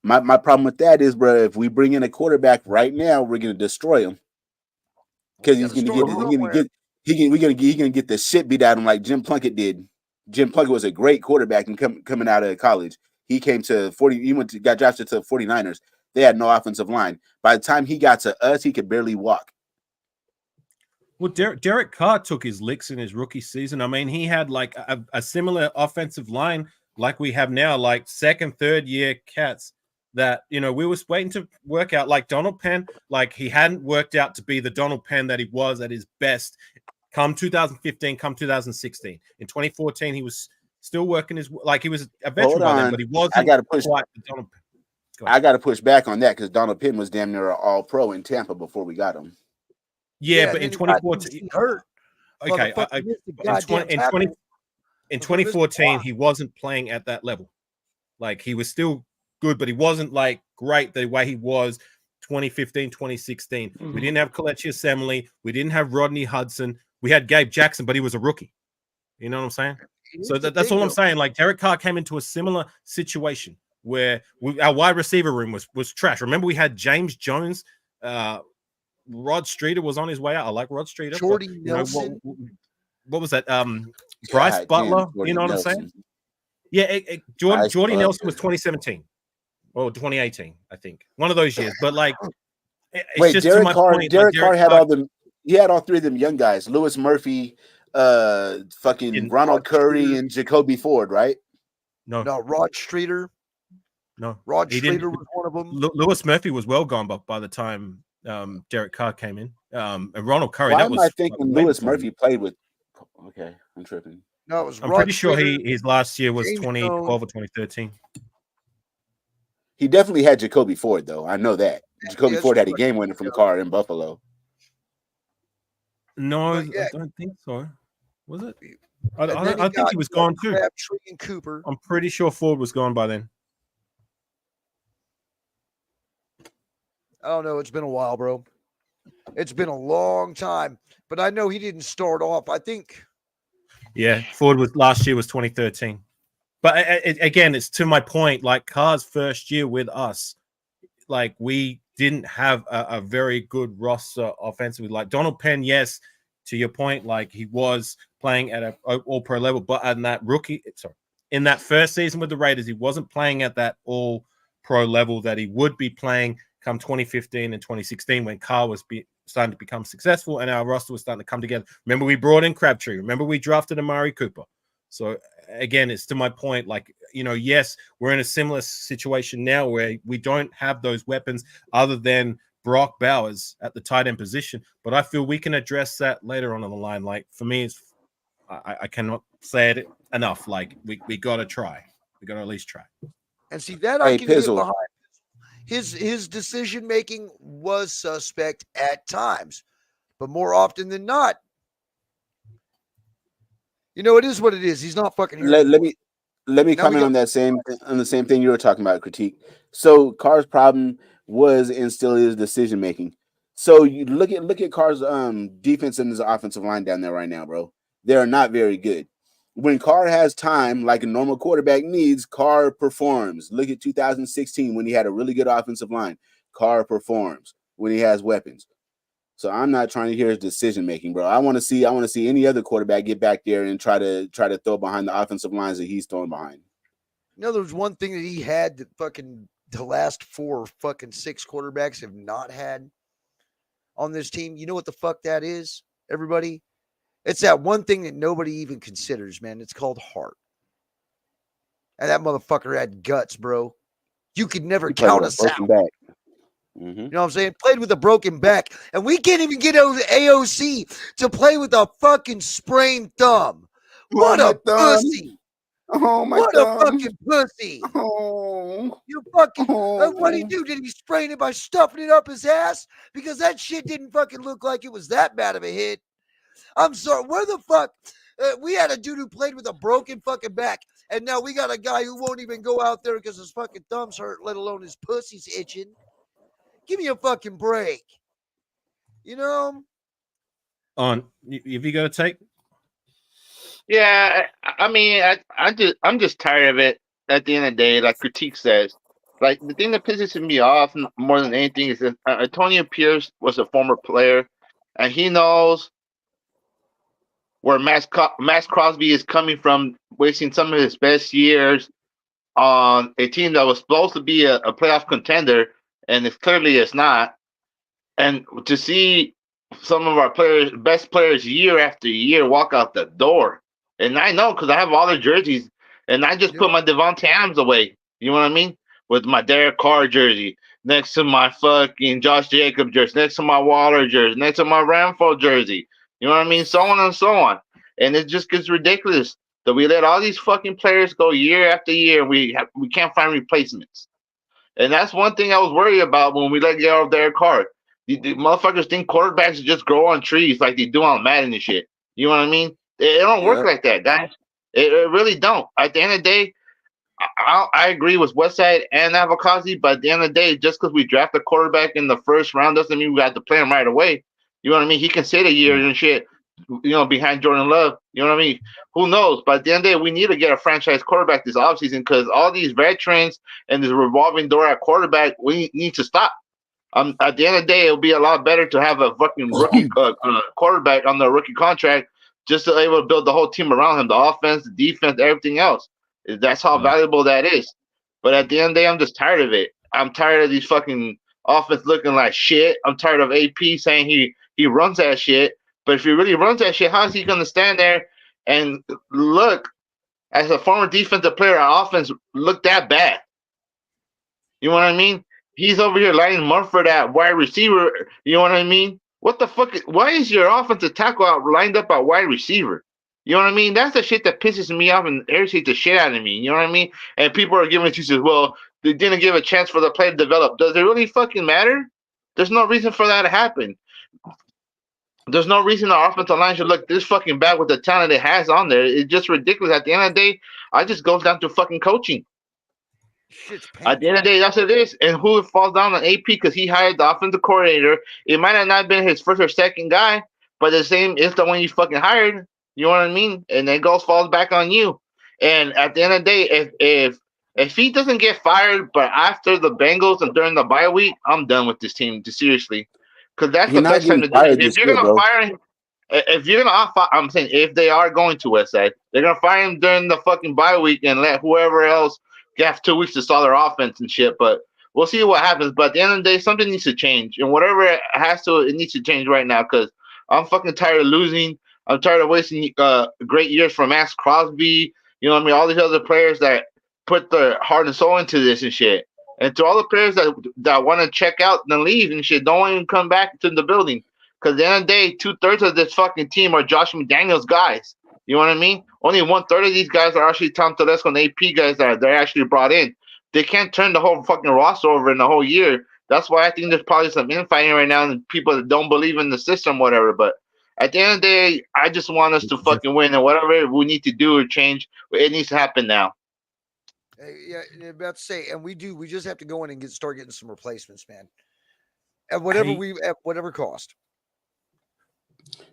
my problem with that is, bro, if we bring in a quarterback right now, we're gonna destroy him, because he's gonna get the shit beat out of him like Jim Plunkett did. Jim Plunkett was a great quarterback and coming out of college. He came to 40. He got drafted to the 49ers. They had no offensive line. By the time he got to us, he could barely walk. Well, Derek Carr took his licks in his rookie season. I mean, he had like a similar offensive line like we have now, like second, third year cats that, you know, we were waiting to work out. Like Donald Penn, like he hadn't worked out to be the Donald Penn that he was at his best come 2015, come 2016. In 2014, he was still working his, like he was a veteran by then, but he wasn't quite the Donald Penn. I got to push back on that, because Donald Penn was damn near an all-pro in Tampa before we got him. Yeah, but in 2014, hurt. Okay, in 2014, he wasn't playing at that level. Like he was still good, but he wasn't like great the way he was 2015, 2016. Mm-hmm. We didn't have Kelechi Assembly. We didn't have Rodney Hudson. We had Gabe Jackson, but he was a rookie. You know what I'm saying? So that's all I'm saying. Like Derek Carr came into a similar situation where our wide receiver room was trash. Remember, we had James Jones. Rod Streeter was on his way out. I like Rod Streeter. Jordy Nelson. What was that? Bryce Butler. You know what I'm saying? Yeah, Jordy Nelson was 2017 or 2018, I think. One of those years. But like, wait, Derek Carr had all three of them young guys: Lewis Murphy, fucking Ronald Curry, and Jacoby Ford, right? No, Rod Streeter. No, Rod Streeter was one of them. Lewis Murphy was well gone by the time Derek Carr came in. And Ronald Curry. Why am I thinking Lewis Murphy played with? Okay, I'm tripping. No, it was. I'm pretty sure his last year was 2012 or 2013. He definitely had Jacoby Ford, though. I know that. Jacoby Ford had a game winner from Carr in Buffalo. No, I don't think so. Was it? I think he was gone too. Crabtree and Cooper. I'm pretty sure Ford was gone by then. I don't know. It's been a while, bro. It's been a long time. But I know he didn't start off. I think. Yeah, Ford was last year was 2013. But again, it's to my point. Like Carr's first year with us, like we didn't have a very good roster offensively. Like Donald Penn, yes, to your point, like he was playing at an all-pro level, but in that first season with the Raiders, he wasn't playing at that all-pro level that he would be playing come 2015 and 2016 when Carr was starting to become successful and our roster was starting to come together. Remember, we brought in Crabtree. Remember, we drafted Amari Cooper. So again, it's to my point, like, you know, yes, we're in a similar situation now where we don't have those weapons other than Brock Bowers at the tight end position, but I feel we can address that later on in the line. Like for me, I cannot say it enough. Like we got to try. We got to at least try. And see that I can get behind. His decision making was suspect at times, but more often than not, you know, it is what it is. He's not fucking here. Let me comment on the same thing you were talking about, critique. So Carr's problem was and still is decision making. So you look at Carr's defense and his offensive line down there right now, bro. They are not very good. when Carr has time, like a normal quarterback needs, Carr performs. Look at 2016 when he had a really good offensive line. Carr performs when he has weapons. So I'm not trying to hear his decision making, bro. I want to see any other quarterback get back there and try to throw behind the offensive lines that he's throwing behind. There's one thing that he had that fucking the last 4 or fucking 6 quarterbacks have not had on this team. You know what the fuck that is, everybody? It's that one thing that nobody even considers, man. It's called heart. And that motherfucker had guts, bro. You could never count us out. Back. Mm-hmm. You know what I'm saying? Played with a broken back. And we can't even get AOC to play with a fucking sprained thumb. What a pussy. Oh, my what thumb. a fucking pussy. Oh. You fucking, what did he do? Did he sprain it by stuffing it up his ass? Because that shit didn't fucking look like it was that bad of a hit. I'm sorry. Where the fuck? We had a dude who played with a broken fucking back. And now we got a guy who won't even go out there because his fucking thumbs hurt, let alone his pussy's itching. Give me a fucking break. You know? Have you got a take? Yeah, I mean, I'm just tired of it. At the end of the day, like Critique says, like the thing that pisses me off more than anything is that Antonio Pierce was a former player, and he knows where Max Crosby is coming from, wasting some of his best years on a team that was supposed to be a playoff contender, and it's not. And to see some of our best players, year after year, walk out the door. And I know because I have all their jerseys, and I just put my Devontae Adams away. You know what I mean? With my Derek Carr jersey next to my fucking Josh Jacobs jersey, next to my Waller jersey, next to my Ramfo jersey. You know what I mean? So on and so on. And it just gets ridiculous that we let all these fucking players go year after year, and we can't find replacements. And that's one thing I was worried about when we let go of Derek Carr. The motherfuckers think quarterbacks just grow on trees like they do on Madden and shit. You know what I mean? It don't work like that, guys. It really don't. At the end of the day, I agree with Westside and Afakasi, but at the end of the day, just because we draft a quarterback in the first round doesn't mean we got to play him right away. You know what I mean? He can sit a year and shit, behind Jordan Love. You know what I mean? Who knows? But at the end of the day, we need to get a franchise quarterback this offseason because all these veterans and this revolving door at quarterback, we need to stop. At the end of the day, it'll be a lot better to have a fucking rookie quarterback on the rookie contract just to be able to build the whole team around him, the offense, the defense, everything else. That's how valuable that is. But at the end of the day, I'm just tired of it. I'm tired of these fucking offense looking like shit. I'm tired of AP saying he runs that shit. But if he really runs that shit, how is he going to stand there and look, as a former defensive player, our offense look that bad? You know what I mean? He's over here lining Mumford at wide receiver. You know what I mean? What the fuck? Why is your offensive tackle lined up at wide receiver? You know what I mean? That's the shit that pisses me off and irritates the shit out of me. You know what I mean? And people are giving excuses. Well, they didn't give a chance for the play to develop. Does it really fucking matter? There's no reason for that to happen. There's no reason the offensive line should look this fucking bad with the talent it has on there. It's just ridiculous. At the end of the day, I just goes down to fucking coaching. At the end of the day, that's what it is. And who falls down on AP because he hired the offensive coordinator. It might have not been his first or second guy, but the same is the one you fucking hired. You know what I mean? And then falls back on you. And at the end of the day, if he doesn't get fired, but after the Bengals and during the bye week, I'm done with this team. Seriously, because that's the best time to do it. If you're gonna fire him, if you're gonna I'm saying if they are going to Westside, they're gonna fire him during the fucking bye week and let whoever else have 2 weeks to start their offense and shit. But we'll see what happens. But at the end of the day, something needs to change, and whatever it has to, it needs to change right now because I'm fucking tired of losing. I'm tired of wasting great years for Max Crosby. You know what I mean? All these other players that put their heart and soul into this and shit. And to all the players that want to check out and leave and shit, don't even come back to the building. Because at the end of the day, 2/3 of this fucking team are Josh McDaniels guys. You know what I mean? Only 1/3 of these guys are actually Tom Telesco and AP guys that they're actually brought in. They can't turn the whole fucking roster over in the whole year. That's why I think there's probably some infighting right now and people that don't believe in the system, whatever. But at the end of the day, I just want us to fucking win, and whatever we need to do or change, it needs to happen now. Yeah, about to say, and we just have to go in and start getting some replacements, man. At whatever cost.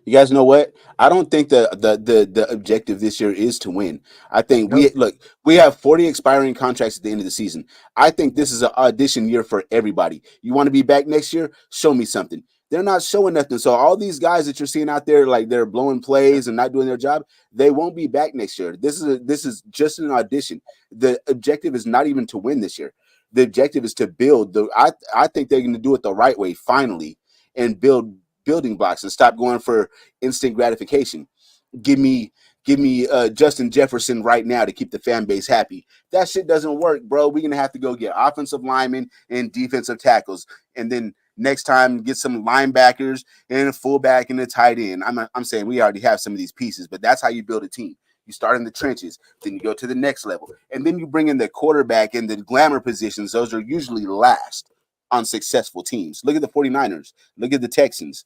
You guys know what? I don't think the objective this year is to win. I think we have 40 expiring contracts at the end of the season. I think this is an audition year for everybody. You want to be back next year? Show me something. They're not showing nothing. So all these guys that you're seeing out there, like they're blowing plays and not doing their job, they won't be back next year. This is just an audition. The objective is not even to win this year. The objective is to build. I think they're going to do it the right way finally and build building blocks and stop going for instant gratification. Give me Justin Jefferson right now to keep the fan base happy. That shit doesn't work, bro. We're gonna have to go get offensive linemen and defensive tackles, and then next time get some linebackers and a fullback and a tight end. I'm saying we already have some of these pieces, but that's how you build a team. You start in the trenches, then you go to the next level, and then you bring in the quarterback and the glamour positions. Those are usually last on successful teams. Look at the 49ers. Look at the Texans.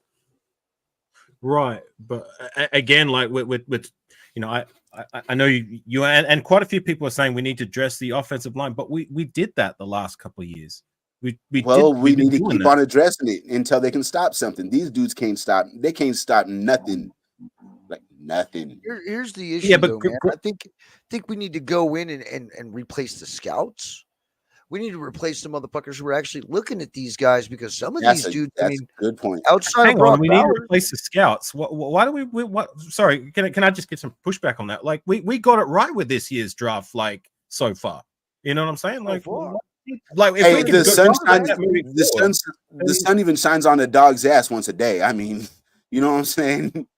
Right, but again, like with you know, I know you and quite a few people are saying we need to address the offensive line, but we did that the last couple of years. We need to keep on addressing it until they can stop something. These dudes can't stop. They can't stop nothing. Like nothing. Here's the issue, though, man. I think we need to go in and replace the scouts. We need to replace the motherfuckers who are actually looking at these guys, because some of these dudes, I mean, good point. Outside Hang on, we need to replace the scouts. Why do we? What? Sorry, can I just get some pushback on that? Like we got it right with this year's draft, like so far. You know what I'm saying? Like, if the sun even shines on a dog's ass once a day. I mean, you know what I'm saying?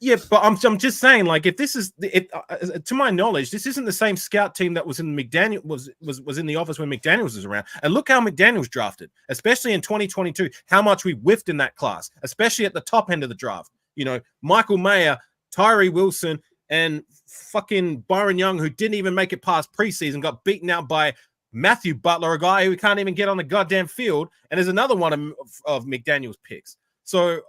Yeah, but I'm just saying, like, if this is to my knowledge, this isn't the same scout team that was in McDaniel was in the office when McDaniels was around. And look how McDaniels drafted, especially in 2022. How much we whiffed in that class, especially at the top end of the draft. You know, Michael Mayer, Tyree Wilson, and fucking Byron Young, who didn't even make it past preseason, got beaten out by Matthew Butler, a guy who can't even get on the goddamn field. And there's another one of McDaniel's picks. So.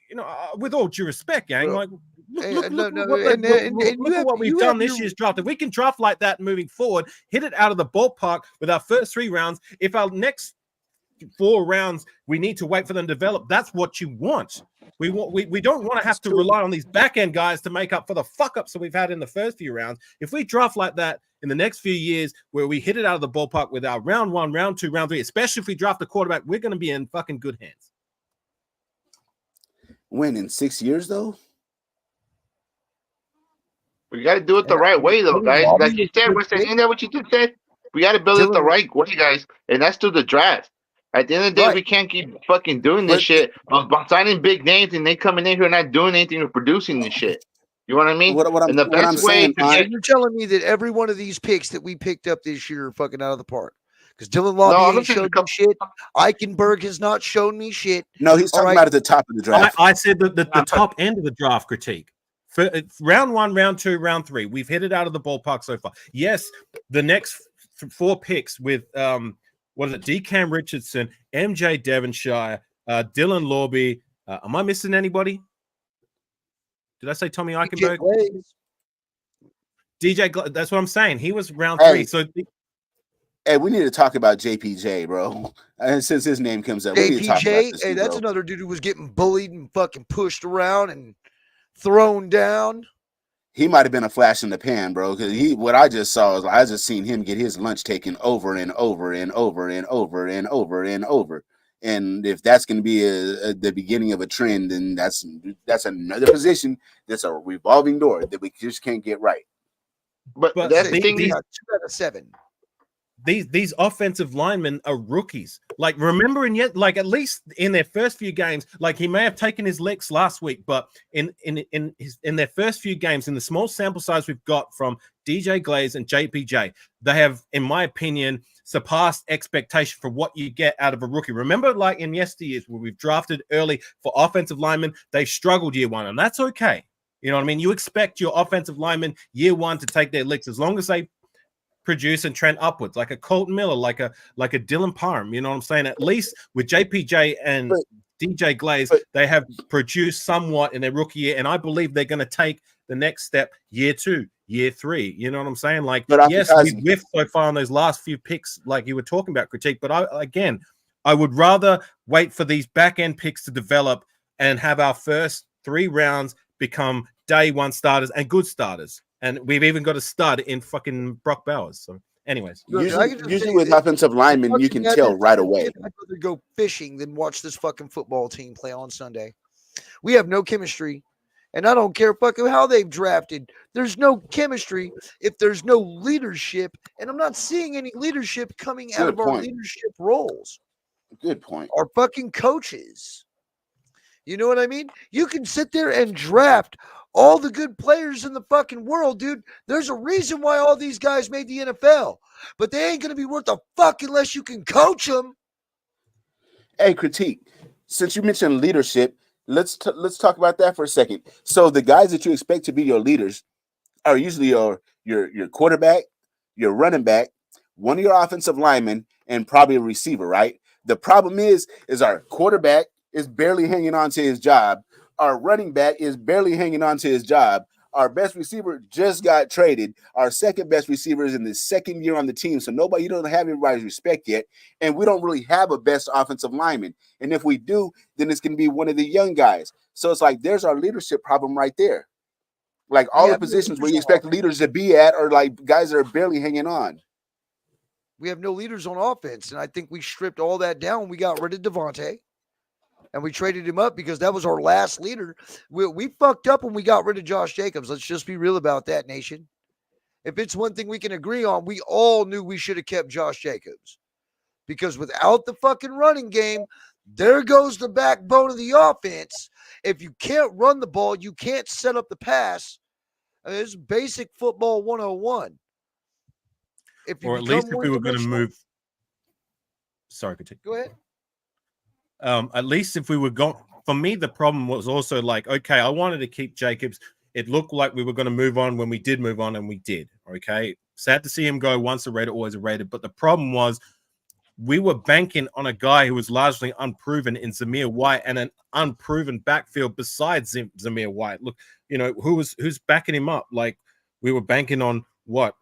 You know, with all due respect, gang, like look what we've done this year's draft. If we can draft like that moving forward, hit it out of the ballpark with our first 3 rounds. If our next 4 rounds we need to wait for them to develop, that's what you want. We don't want to have to rely on these back end guys to make up for the fuck ups that we've had in the first few rounds. If we draft like that in the next few years, where we hit it out of the ballpark with our round 1, round 2, round 3, especially if we draft a quarterback, we're going to be in fucking good hands. When in 6 years though? We got to do it the right way, though, guys. Like you said, isn't that what you just said? We got to build it the right way, guys, and that's through the draft. At the end of the day, we can't keep fucking doing this shit of signing big names and they coming in here not doing anything or producing this shit. You know what I mean? And the best way you're telling me that every one of these picks that we picked up this year are fucking out of the park. Because Dylan Lobby ain't showed me shit. Eichenberg has not shown me shit. No, he's talking about at the top of the draft. I said the top end of the draft critique. For round 1, round 2, round 3, we've hit it out of the ballpark so far. Yes, the next 4 picks with what is it? DeCam Richardson, MJ Devonshire, Dylan Lobby. Am I missing anybody? Did I say Tommy Eichenberg? DJ, that's what I'm saying. He was round 3. So. Hey, we need to talk about JPJ, bro. And since his name comes up, we need to talk about this. Hey, that's another dude who was getting bullied and fucking pushed around and thrown down. He might have been a flash in the pan, bro. Because what I just saw is I just seen him get his lunch taken over and over and over and over and over and over. And if that's going to be the beginning of a trend, then that's another position that's a revolving door that we just can't get right. But that's the thing. 2 out of 7. These offensive linemen are rookies. Like, remember, and yet, like, at least in their first few games, like, he may have taken his licks last week, but in their first few games, in the small sample size we've got from DJ Glaze and JPJ, they have, in my opinion, surpassed expectation for what you get out of a rookie. Remember, like in yesteryears where we've drafted early for offensive linemen, they've struggled year 1, and that's okay. You know what I mean? You expect your offensive linemen year 1 to take their licks as long as they produce and trend upwards, like a Colton Miller, like a Dylan Parham. You know what I'm saying? At least with JPJ and DJ Glaze, they have produced somewhat in their rookie year, and I believe they're going to take the next step year 2, year 3. You know what I'm saying? Like, yes, we whiffed so far on those last few picks, like you were talking about, critique. But I would rather wait for these back end picks to develop and have our first 3 rounds become day 1 starters and good starters. And we've even got a stud in fucking Brock Bowers. So, anyways. Look, I can just Usually say with this. offensive linemen, you can Fucking tell Madden right is away. I'd rather go fishing than watch this fucking football team play on Sunday. We have no chemistry. And I don't care fucking how they've drafted. There's no chemistry if there's no leadership. And I'm not seeing any leadership coming out Good of our point. leadership roles. Good point. Our fucking coaches. You know what I mean? You can sit there and draft all the good players in the fucking world, dude. There's a reason why all these guys made the NFL. But they ain't going to be worth a fuck unless you can coach them. Hey, critique. Since you mentioned leadership, let's talk about that for a second. So the guys that you expect to be your leaders are usually your quarterback, your running back, one of your offensive linemen, and probably a receiver, right? The problem is our quarterback is barely hanging on to his job. Our running back is barely hanging on to his job. Our best receiver just got traded. Our second best receiver is in the second year on the team, so you don't have everybody's respect yet. And we don't really have a best offensive lineman. And if we do, then it's going to be one of the young guys. So it's like there's our leadership problem right there. Like all the positions where you expect leaders to be at are like guys that are barely hanging on. We have no leaders on offense, and I think we stripped all that down. We got rid of Devontae. And we traded him up because that was our last leader. We fucked up when we got rid of Josh Jacobs. Let's just be real about that, nation. If it's one thing we can agree on, we all knew we should have kept Josh Jacobs. Because without the fucking running game, there goes the backbone of the offense. If you can't run the ball, you can't set up the pass. I mean, it's basic football 101. Or at least if we were going to move. Sorry, continue. Go ahead. At least if we were going, for me, the problem was also like, okay, I wanted to keep Jacobs. It looked like we were going to move on when we did move on, and we did. Okay. Sad to see him go, once a Raider, always a Raider. But the problem was we were banking on a guy who was largely unproven in Zamir White and an unproven backfield besides Zamir White. Look, who's backing him up? Like, we were banking on what?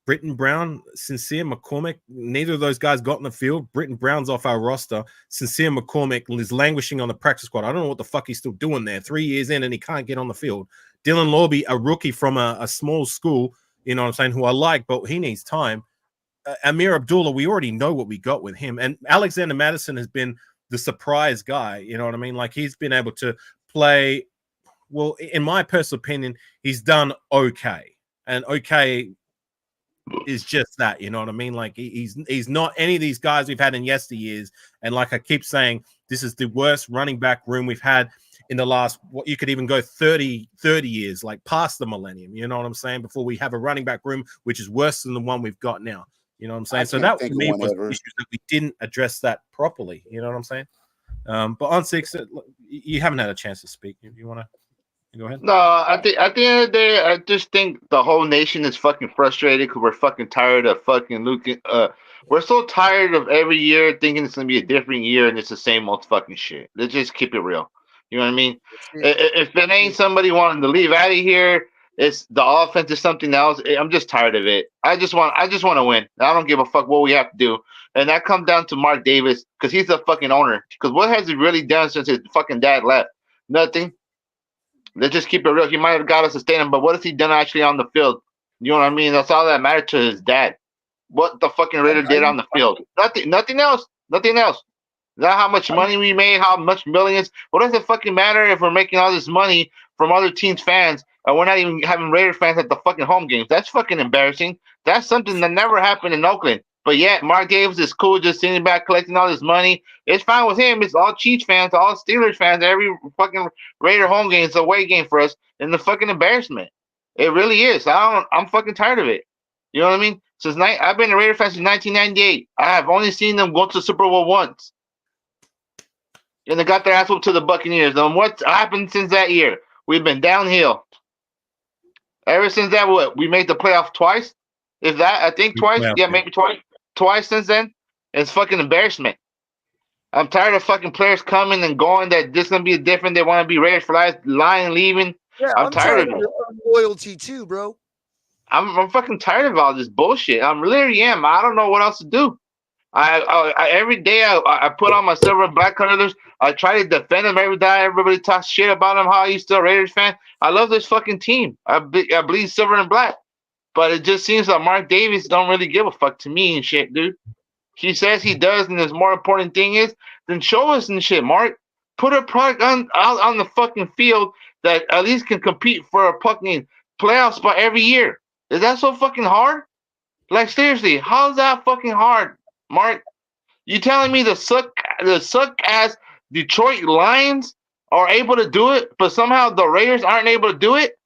Britton Brown, Sincere McCormick. Neither of those guys got in the field. Britton Brown's off our roster. Sincere McCormick is languishing on the practice squad. I don't know what the fuck he's still doing there. 3 years in and he can't get on the field. Dylan Lorby, a rookie from a small school, you know what I'm saying, who I like, but he needs time. Amir Abdullah, we already know what we got with him. And Alexander Madison has been the surprise guy, you know what I mean? Like, he's been able to play, well, in my personal opinion, he's done okay. And okay is just that, you know what I mean? Like, he's not any of these guys we've had in yesteryears. And like I keep saying, this is the worst running back room we've had in the last, what you could even go 30 years, like past the millennium, you know what I'm saying? Before we have a running back room, which is worse than the one we've got now. You know what I'm saying? So that to me was the issue, that we didn't address that properly. You know what I'm saying? But Ont6, you haven't had a chance to speak. You want to go ahead? No, at the end of the day, I just think the whole nation is fucking frustrated because we're fucking tired of fucking looking. We're so tired of every year thinking it's gonna be a different year and it's the same old fucking shit. Let's just keep it real. You know what I mean? If it ain't somebody wanting to leave out of here, it's the offense is something else. I'm just tired of it. I just want to win. I don't give a fuck what we have to do. And that comes down to Mark Davis because he's the fucking owner. Because what has he really done since his fucking dad left? Nothing. Let's just keep it real. He might have got us to stadium, but what has he done actually on the field? You know what I mean? That's all that mattered to his dad. What the fucking Raider did on the field. Nothing else. Nothing else. Not how much money we made, how much millions. What does it fucking matter if we're making all this money from other teams' fans and we're not even having Raider fans at the fucking home games? That's fucking embarrassing. That's something that never happened in Oakland. But yet, Mark Davis is cool just sitting back collecting all this money. It's fine with him. It's all Chiefs fans, all Steelers fans. Every fucking Raider home game is a away game for us. And the fucking embarrassment. It really is. I'm fucking tired of it. You know what I mean? I've been a Raider fan since 1998. I have only seen them go to the Super Bowl once. And they got their ass whooped to the Buccaneers. And what's happened since that year? We've been downhill. Ever since that, what? We made the playoff twice? If that, I think twice. Yeah, maybe twice. Twice since then. It's fucking embarrassment. I'm tired of fucking players coming and going that this is going to be different. They want to be Raiders for life, lying, leaving. Yeah, I'm tired of it. Loyalty too, bro. I'm fucking tired of all this bullshit. I literally am. I don't know what else to do. Every day I put on my silver and black colors. I try to defend them every day. Everybody talks shit about him. How he's still a Raiders fan. I love this fucking team. I bleed silver and black. But it just seems like Mark Davis don't really give a fuck to me and shit, dude. He says he does, and the more important thing is, then show us and shit, Mark. Put a product out on the fucking field that at least can compete for a fucking playoff spot every year. Is that so fucking hard? Like seriously, how's that fucking hard, Mark? You telling me the suck ass Detroit Lions are able to do it, but somehow the Raiders aren't able to do it?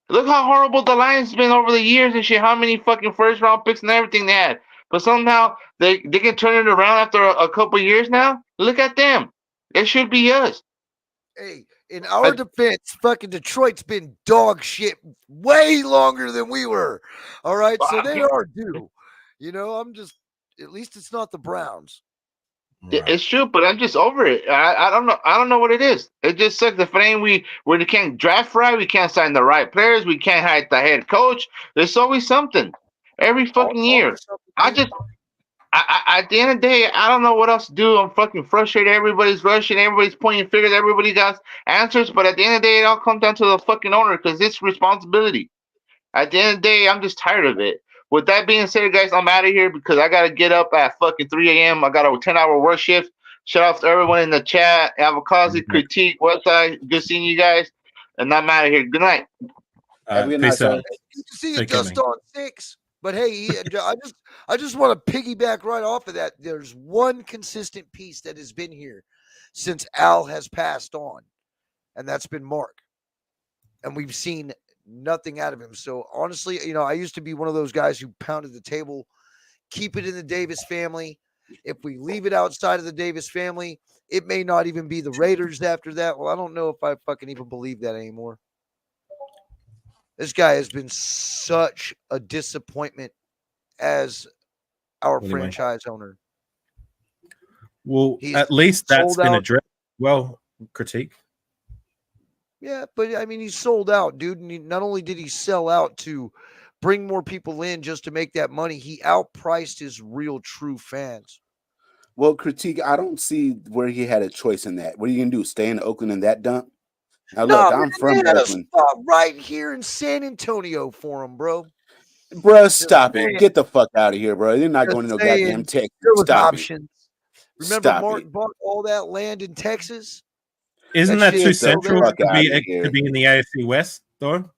Look how horrible the Lions been over the years and shit. How many fucking first round picks and everything they had, but somehow they can turn it around after a couple years now. Look at them. It should be us. Hey, in our defense, fucking Detroit's been dog shit way longer than we were. All right, so they are due. You know, at least it's not the Browns. Right. It's true, but I'm just over it. I don't know. I don't know what it is. It just sucks. The thing we can't draft right, we can't sign the right players, we can't hire the head coach. There's always something every fucking year. At the end of the day, I don't know what else to do. I'm fucking frustrated. Everybody's rushing. Everybody's pointing fingers. Everybody got answers. But at the end of the day, it all comes down to the fucking owner because it's responsibility. At the end of the day, I'm just tired of it. With that being said, guys, I'm out of here because I got to get up at fucking 3 a.m. I got a 10-hour work shift. Shout out to everyone in the chat. Afakasi, Critique, Westside. Good seeing you guys. And I'm out of here. Good night. Peace out. Good to see you, just on 6. But hey, I just want to piggyback right off of that. There's one consistent piece that has been here since Al has passed on, and that's been Mark. And we've seen nothing out of him. So honestly, you know, I used to be one of those guys who pounded the table, keep it in the Davis family. If we leave it outside of the Davis family, it may not even be the Raiders after that. Well, I don't know if I fucking even believe that anymore. This guy has been such a disappointment as our franchise owner. Well, at least that's been addressed. Well, Critique. Yeah, but I mean, he sold out, dude. And not only did he sell out to bring more people in just to make that money, he outpriced his real, true fans. Well, Critique, I don't see where he had a choice in that. What are you going to do? Stay in Oakland in that dump? Now, look, I'm from Oakland. Right here in San Antonio for him, bro. Bro, stop it. Get the fuck out of here, bro. You're not going to no goddamn Texas. Stop options. Remember, Mark bought all that land in Texas? Isn't that too central to be in the AFC West, though?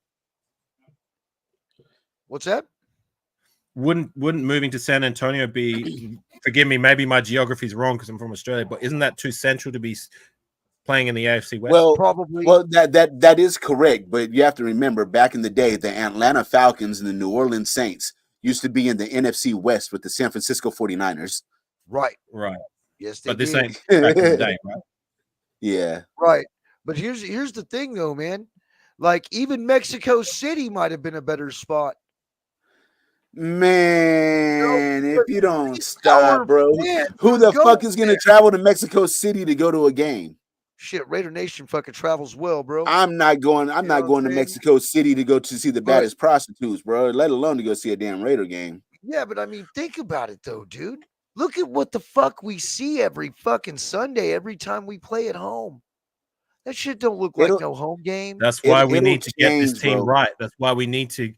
What's that? Wouldn't moving to San Antonio be? Forgive me, maybe my geography is wrong because I'm from Australia, but isn't that too central to be playing in the AFC West? Well, probably. Well, that is correct, but you have to remember back in the day, the Atlanta Falcons and the New Orleans Saints used to be in the NFC West with the San Francisco 49ers. Right. Yes, but this ain't back in the day, right? Yeah. Right. But here's the thing though, man. Like even Mexico City might have been a better spot. Man, if you don't stop, bro. Who the fuck is going to travel to Mexico City to go to a game? Shit, Raider Nation fucking travels well, bro. I'm not going to Mexico City to see the baddest prostitutes, bro, let alone to go see a damn Raider game. Yeah, but I mean, think about it though, dude. Look at what the fuck we see every fucking Sunday, every time we play at home. That shit don't look like no home game. That's why we need to get this team right. That's why we need to.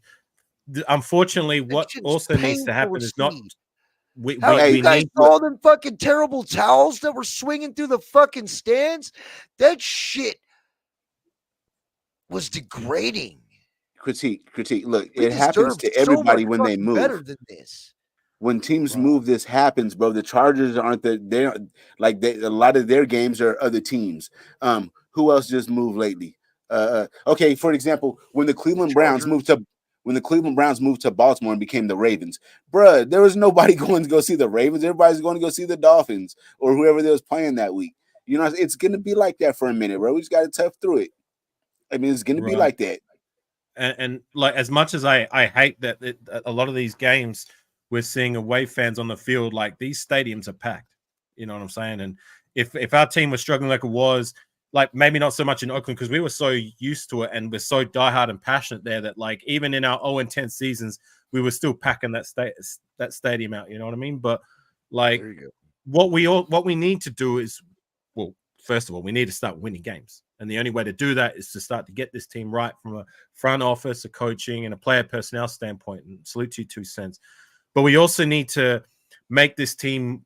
Unfortunately, what also needs to happen is not. We guys saw them fucking terrible towels that were swinging through the fucking stands? That shit was degrading. Critique. Look, it happens to everybody when they move. Better than this. When teams move, this happens, bro. The Chargers aren't a lot of their games are other teams. Who else just moved lately? Okay, for example, when the Cleveland Browns moved to Baltimore and became the Ravens, bruh, there was nobody going to go see the Ravens. Everybody's going to go see the Dolphins or whoever they was playing that week. You know, it's going to be like that for a minute, bro. We just got to tough through it. I mean, it's going to be like that. And like, as much as I hate that a lot of these games we're seeing away fans on the field, like these stadiums are packed. You know what I'm saying? And if our team was struggling like it was, like maybe not so much in Oakland because we were so used to it and we're so diehard and passionate there that like even in our 0-10 seasons, we were still packing that stadium out. You know what I mean? But like, There you go. what we need to do is, well, first of all, we need to start winning games. And the only way to do that is to start to get this team right from a front office, a coaching, and a player personnel standpoint. And salute to you, 2 cents. But we also need to make this team.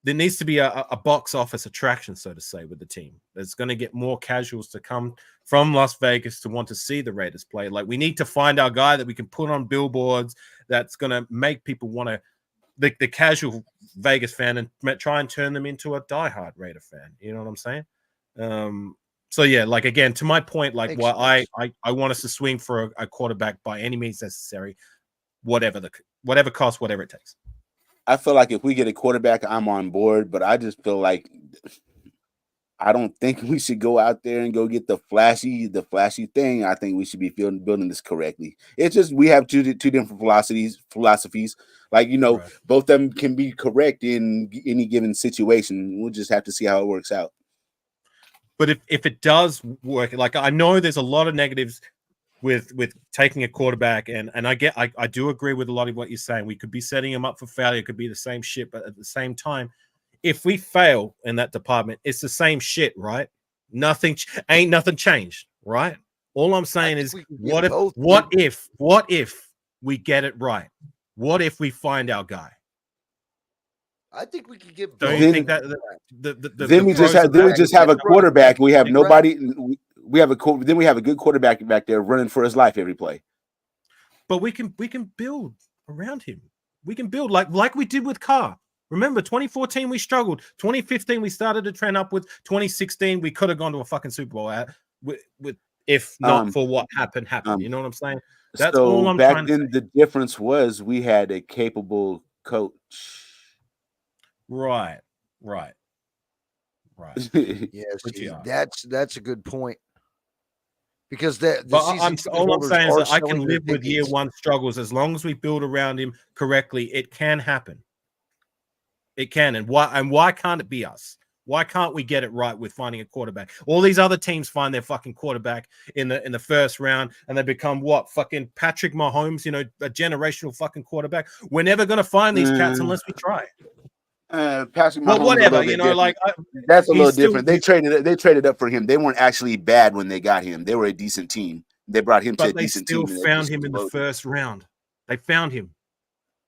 There needs to be a box office attraction, so to say, with the team. There's going to get more casuals to come from Las Vegas to want to see the Raiders play. Like, we need to find our guy that we can put on billboards that's going to make people want to, the casual Vegas fan, and try and turn them into a diehard Raider fan. You know what I'm saying? So yeah, like, again, to my point, like, why I want us to swing for a quarterback by any means necessary, whatever cost, whatever it takes. I feel like if we get a quarterback, I'm on board, but I just feel like I don't think we should go out there and go get the flashy thing. I think we should be building this correctly. It's just we have two different philosophies. Like, you know, Right. Both of them can be correct in any given situation. We'll just have to see how it works out. But if it does work, like, I know there's a lot of negatives with taking a quarterback, and I do agree with a lot of what you're saying. We could be setting him up for failure. It could be the same shit, but at the same time, if we fail in that department, it's the same shit, right? Ain't nothing changed, right? All I'm saying is, what if we get it right? What if we find our guy? I think we could give. Don't you think that Then we just have a quarterback. We have nobody. Then we have a good quarterback back there running for his life every play. But we can build around him. We can build like we did with Carr. Remember, 2014 we struggled. 2015 we started to trend upwards. 2016 we could have gone to a fucking Super Bowl with if not for what happened. You know what I'm saying? That's all I'm trying to say. Back then, the difference was we had a capable coach. Right. Yes, that's a good point. Because all I'm saying is that I can live with year one struggles as long as we build around him correctly. It can happen. It can. And why can't it be us? Why can't we get it right with finding a quarterback? All these other teams find their fucking quarterback in the first round, and they become what? Fucking Patrick Mahomes, you know, a generational fucking quarterback. We're never going to find these cats unless we try. Patrick Mahomes, but whatever, you know, like that's a little different. They traded up for him. They weren't actually bad when they got him. They were a decent team. They brought him to a decent team. But they still found him in the first round. They found him,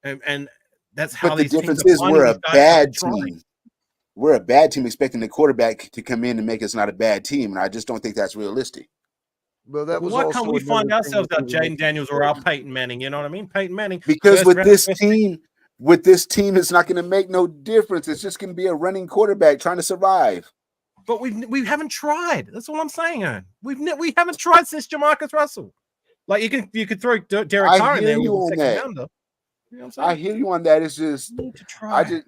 and that's how. But the difference is we're a bad team. We're a bad team expecting the quarterback to come in and make us not a bad team, and I just don't think that's realistic. Well, why can't we find ourselves our Jaden Daniels or our Peyton Manning? You know what I mean? Peyton Manning. Because with this team, it's not going to make no difference. It's just going to be a running quarterback trying to survive. But we haven't tried. That's all I'm saying, Ern. We haven't tried since Jamarcus Russell. Like, you could throw Derek Carr in there with the second rounder. You know what I'm saying? I hear you on that. It's just we need to try.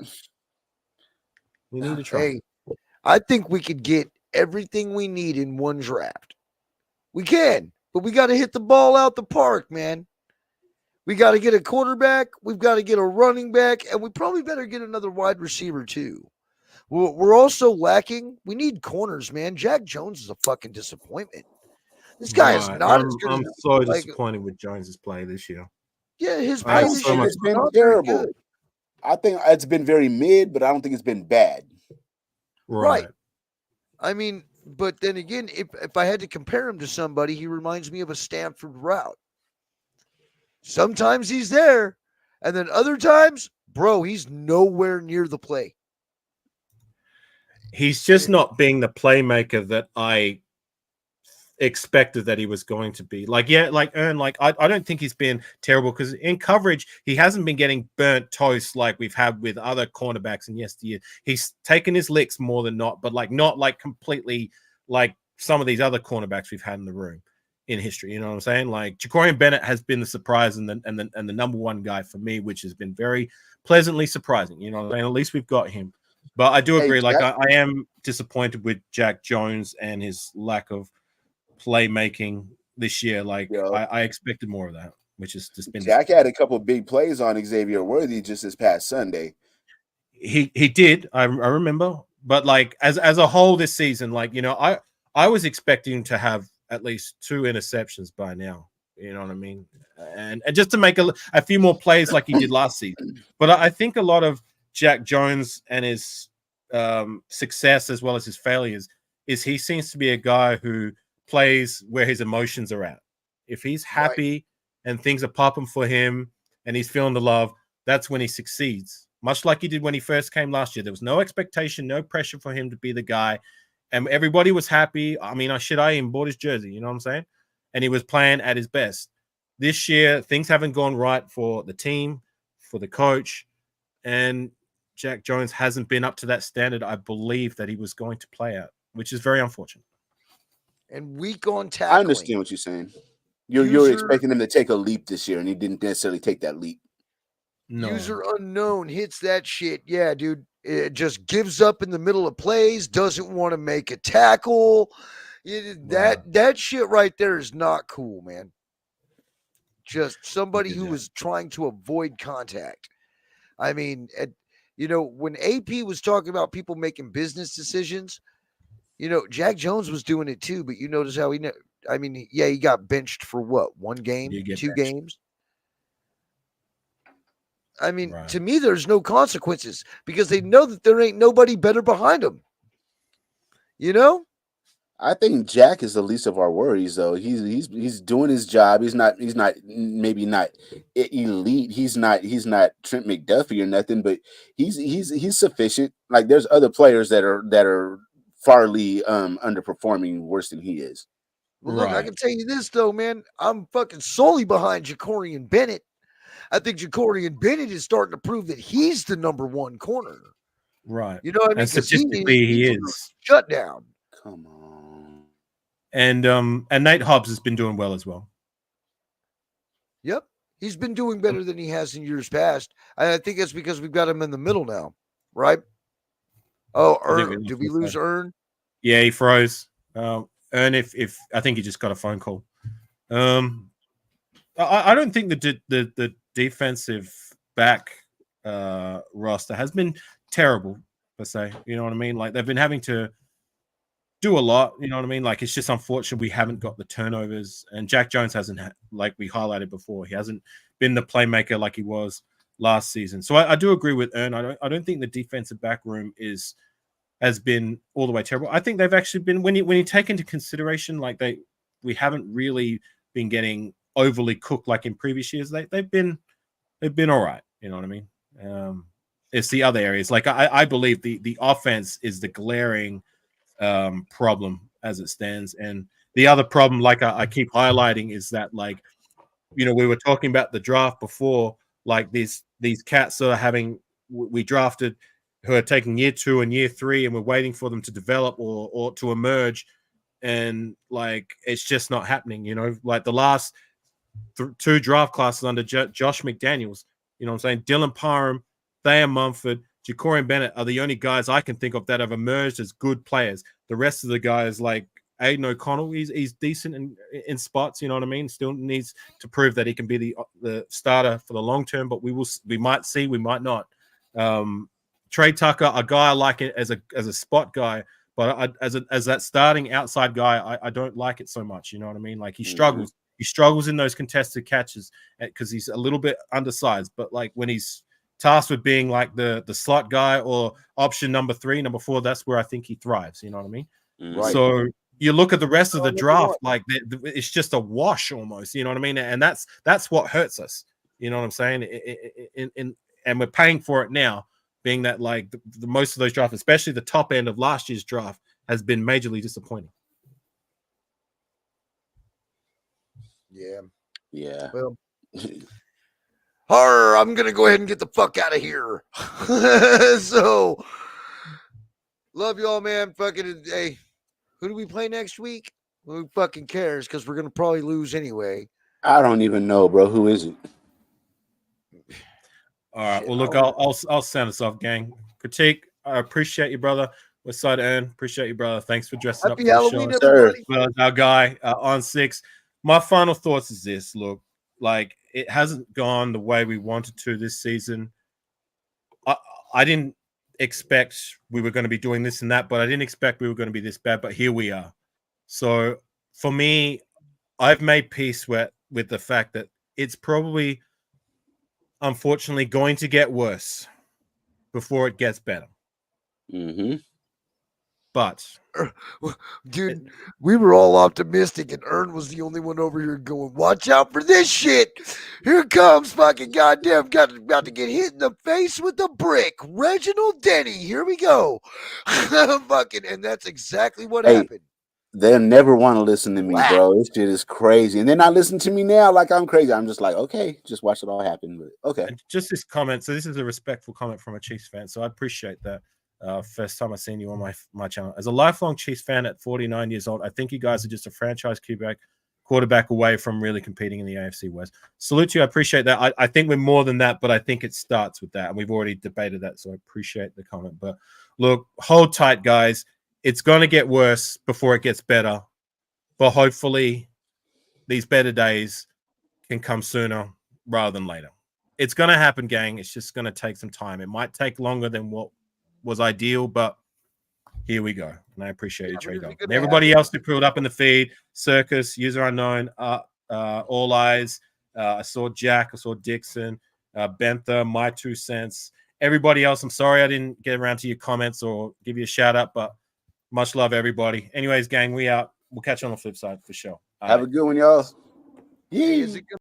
We need to try. Hey, I think we could get everything we need in one draft. We can, but we got to hit the ball out the park, man. We got to get a quarterback. We've got to get a running back, and we probably better get another wide receiver too. We're also lacking. We need corners, man. Jack Jones is a fucking disappointment. This guy is not as good. I'm so disappointed with Jones's play this year. Yeah, his play this year has been terrible. I think it's been very mid, but I don't think it's been bad. Right. I mean, but then again, if I had to compare him to somebody, he reminds me of a Stanford route. Sometimes he's there, and then other times, bro, he's nowhere near the play. He's just not being the playmaker that I expected that he was going to be. Like Ern, I don't think he's been terrible, because in coverage he hasn't been getting burnt toast like we've had with other cornerbacks in yesteryear. He's taken his licks more than not, but not completely like some of these other cornerbacks we've had in the room in history. You know what I'm saying? Like, Jacorian Bennett has been the surprise and the number one guy for me, which has been very pleasantly surprising. You know what I'm saying? At least we've got him. But I do agree. I am disappointed with Jack Jones and his lack of playmaking this year. I expected more of that, which has just been. Jack had a couple of big plays on Xavier Worthy just this past Sunday. He did. I remember, but as a whole this season, I was expecting to have at least 2 interceptions by now. You know what I mean? And just to make a few more plays like he did last season. But I think a lot of Jack Jones and his success as well as his failures is he seems to be a guy who plays where his emotions are at. If he's happy and things are popping for him and he's feeling the love, that's when he succeeds. Much like he did when he first came last year. There was no expectation, no pressure for him to be the guy. And everybody was happy. I mean, I even bought his jersey, you know what I'm saying? And he was playing at his best. This year, things haven't gone right for the team, for the coach, and Jack Jones hasn't been up to that standard I believe that he was going to play at, which is very unfortunate. And weak on tackling. I understand what you're saying. You're expecting him to take a leap this year, and he didn't necessarily take that leap. No. User unknown hits that shit. Yeah, dude. It just gives up in the middle of plays, doesn't want to make a tackle. That shit right there is not cool, man. Just somebody who is trying to avoid contact. I mean, when AP was talking about people making business decisions, Jack Jones was doing it too, but you notice how he got benched for what? 1 game, 2 games? I mean, to me, there's no consequences because they know that there ain't nobody better behind them. I think Jack is the least of our worries, though. He's doing his job. He's not maybe not elite. He's not Trent McDuffie or nothing, but he's sufficient. Like there's other players that are farly underperforming worse than he is. Well, look, I can tell you this though, man. I'm fucking solely behind Jacorian Bennett. I think Jacorian Bennett is starting to prove that he's the number 1 corner. Right. You know what I mean? And statistically, he is. Shut down. Come on. And Nate Hobbs has been doing well as well. Yep. He's been doing better than he has in years past. I think it's because we've got him in the middle now, right? Oh, Ern. Did we lose Ern? Yeah, he froze. Ern, if I think he just got a phone call. I don't think the defensive back roster has been terrible per se. You know what I mean? Like they've been having to do a lot. You know what I mean? Like it's just unfortunate we haven't got the turnovers, and Jack Jones hasn't, like we highlighted before, he hasn't been the playmaker like he was last season. So I do agree with Ern. I don't think the defensive back room has been all the way terrible. I think they've actually been when you take into consideration like we haven't really been getting overly cooked like in previous years. They've been all right. You know what I mean? It's the other areas. Like I believe the offense is the glaring problem as it stands, and the other problem, like I keep highlighting, is that like we were talking about the draft before. Like these cats are we drafted who are taking year 2 and year 3, and we're waiting for them to develop or to emerge, and like it's just not happening. Like the last 2 draft classes under Josh McDaniels. You know what I'm saying? Dylan Parham, Thayer Mumford, Jacorian Bennett are the only guys I can think of that have emerged as good players. The rest of the guys, like Aiden O'Connell, he's decent in spots. You know what I mean? Still needs to prove that he can be the starter for the long term. But we might see, we might not. Trey Tucker, a guy I like it as a spot guy, but as that starting outside guy, I don't like it so much. You know what I mean? Like he struggles. He struggles in those contested catches because he's a little bit undersized. But like when he's tasked with being like the slot guy or option number 3, number 4, that's where I think he thrives. You know what I mean? Right. So you look at the rest of the draft, like it's just a wash almost. You know what I mean? And that's what hurts us. You know what I'm saying? And we're paying for it now, being that like the most of those drafts, especially the top end of last year's draft, has been majorly disappointing. Yeah. Well, I'm gonna go ahead and get the fuck out of here. So, love y'all, man. Fucking hey, who do we play next week? Who fucking cares? Because we're gonna probably lose anyway. I don't even know, bro. Who is it? All right. Well, look, I'll sound us off, gang. Critique. I appreciate you, brother. Westside Ern. Appreciate you, brother. Thanks for dressing Happy up for Halloween, the show. everybody. Well, our guy Ont6. My final thoughts is this. Look, like it hasn't gone the way we wanted to this season. I didn't expect we were going to be doing this and that, but I didn't expect we were going to be this bad. But here we are. So for me, I've made peace with with the fact that it's probably, unfortunately, going to get worse before it gets better. Mm-hmm. But dude, we were all optimistic, and Ern was the only one over here going, "Watch out for this shit! Here comes fucking goddamn, about to get hit in the face with a brick, Reginald Denny. Here we go, fucking." And that's exactly what happened. They'll never want to listen to me, Wow. bro. This shit is crazy. And they're not listening to me now like I'm crazy. I'm just like, okay, just watch it all happen. But okay. And just this comment. So this is a respectful comment from a Chiefs fan. So I appreciate that. First time I've seen you on my channel. As a lifelong Chiefs fan at 49 years old, I think you guys are just a franchise quarterback away from really competing in the AFC West. Salute to you. I appreciate that. I think we're more than that, but I think it starts with that. And we've already debated that. So I appreciate the comment. But look, hold tight, guys. It's going to get worse before it gets better. But hopefully these better days can come sooner rather than later. It's going to happen, gang. It's just going to take some time. It might take longer than what was ideal, but here we go. And I appreciate you, Trey Dog. And everybody else who pulled up in the feed, Circus, User Unknown, All Eyes. I saw Jack. I saw Dixon, Bentha, My 2 Cents. Everybody else, I'm sorry I didn't get around to your comments or give you a shout out, but much love, everybody. Anyways, gang, we out. We'll catch you on the flip side for sure. Have a good one, y'all. Hey, is it gonna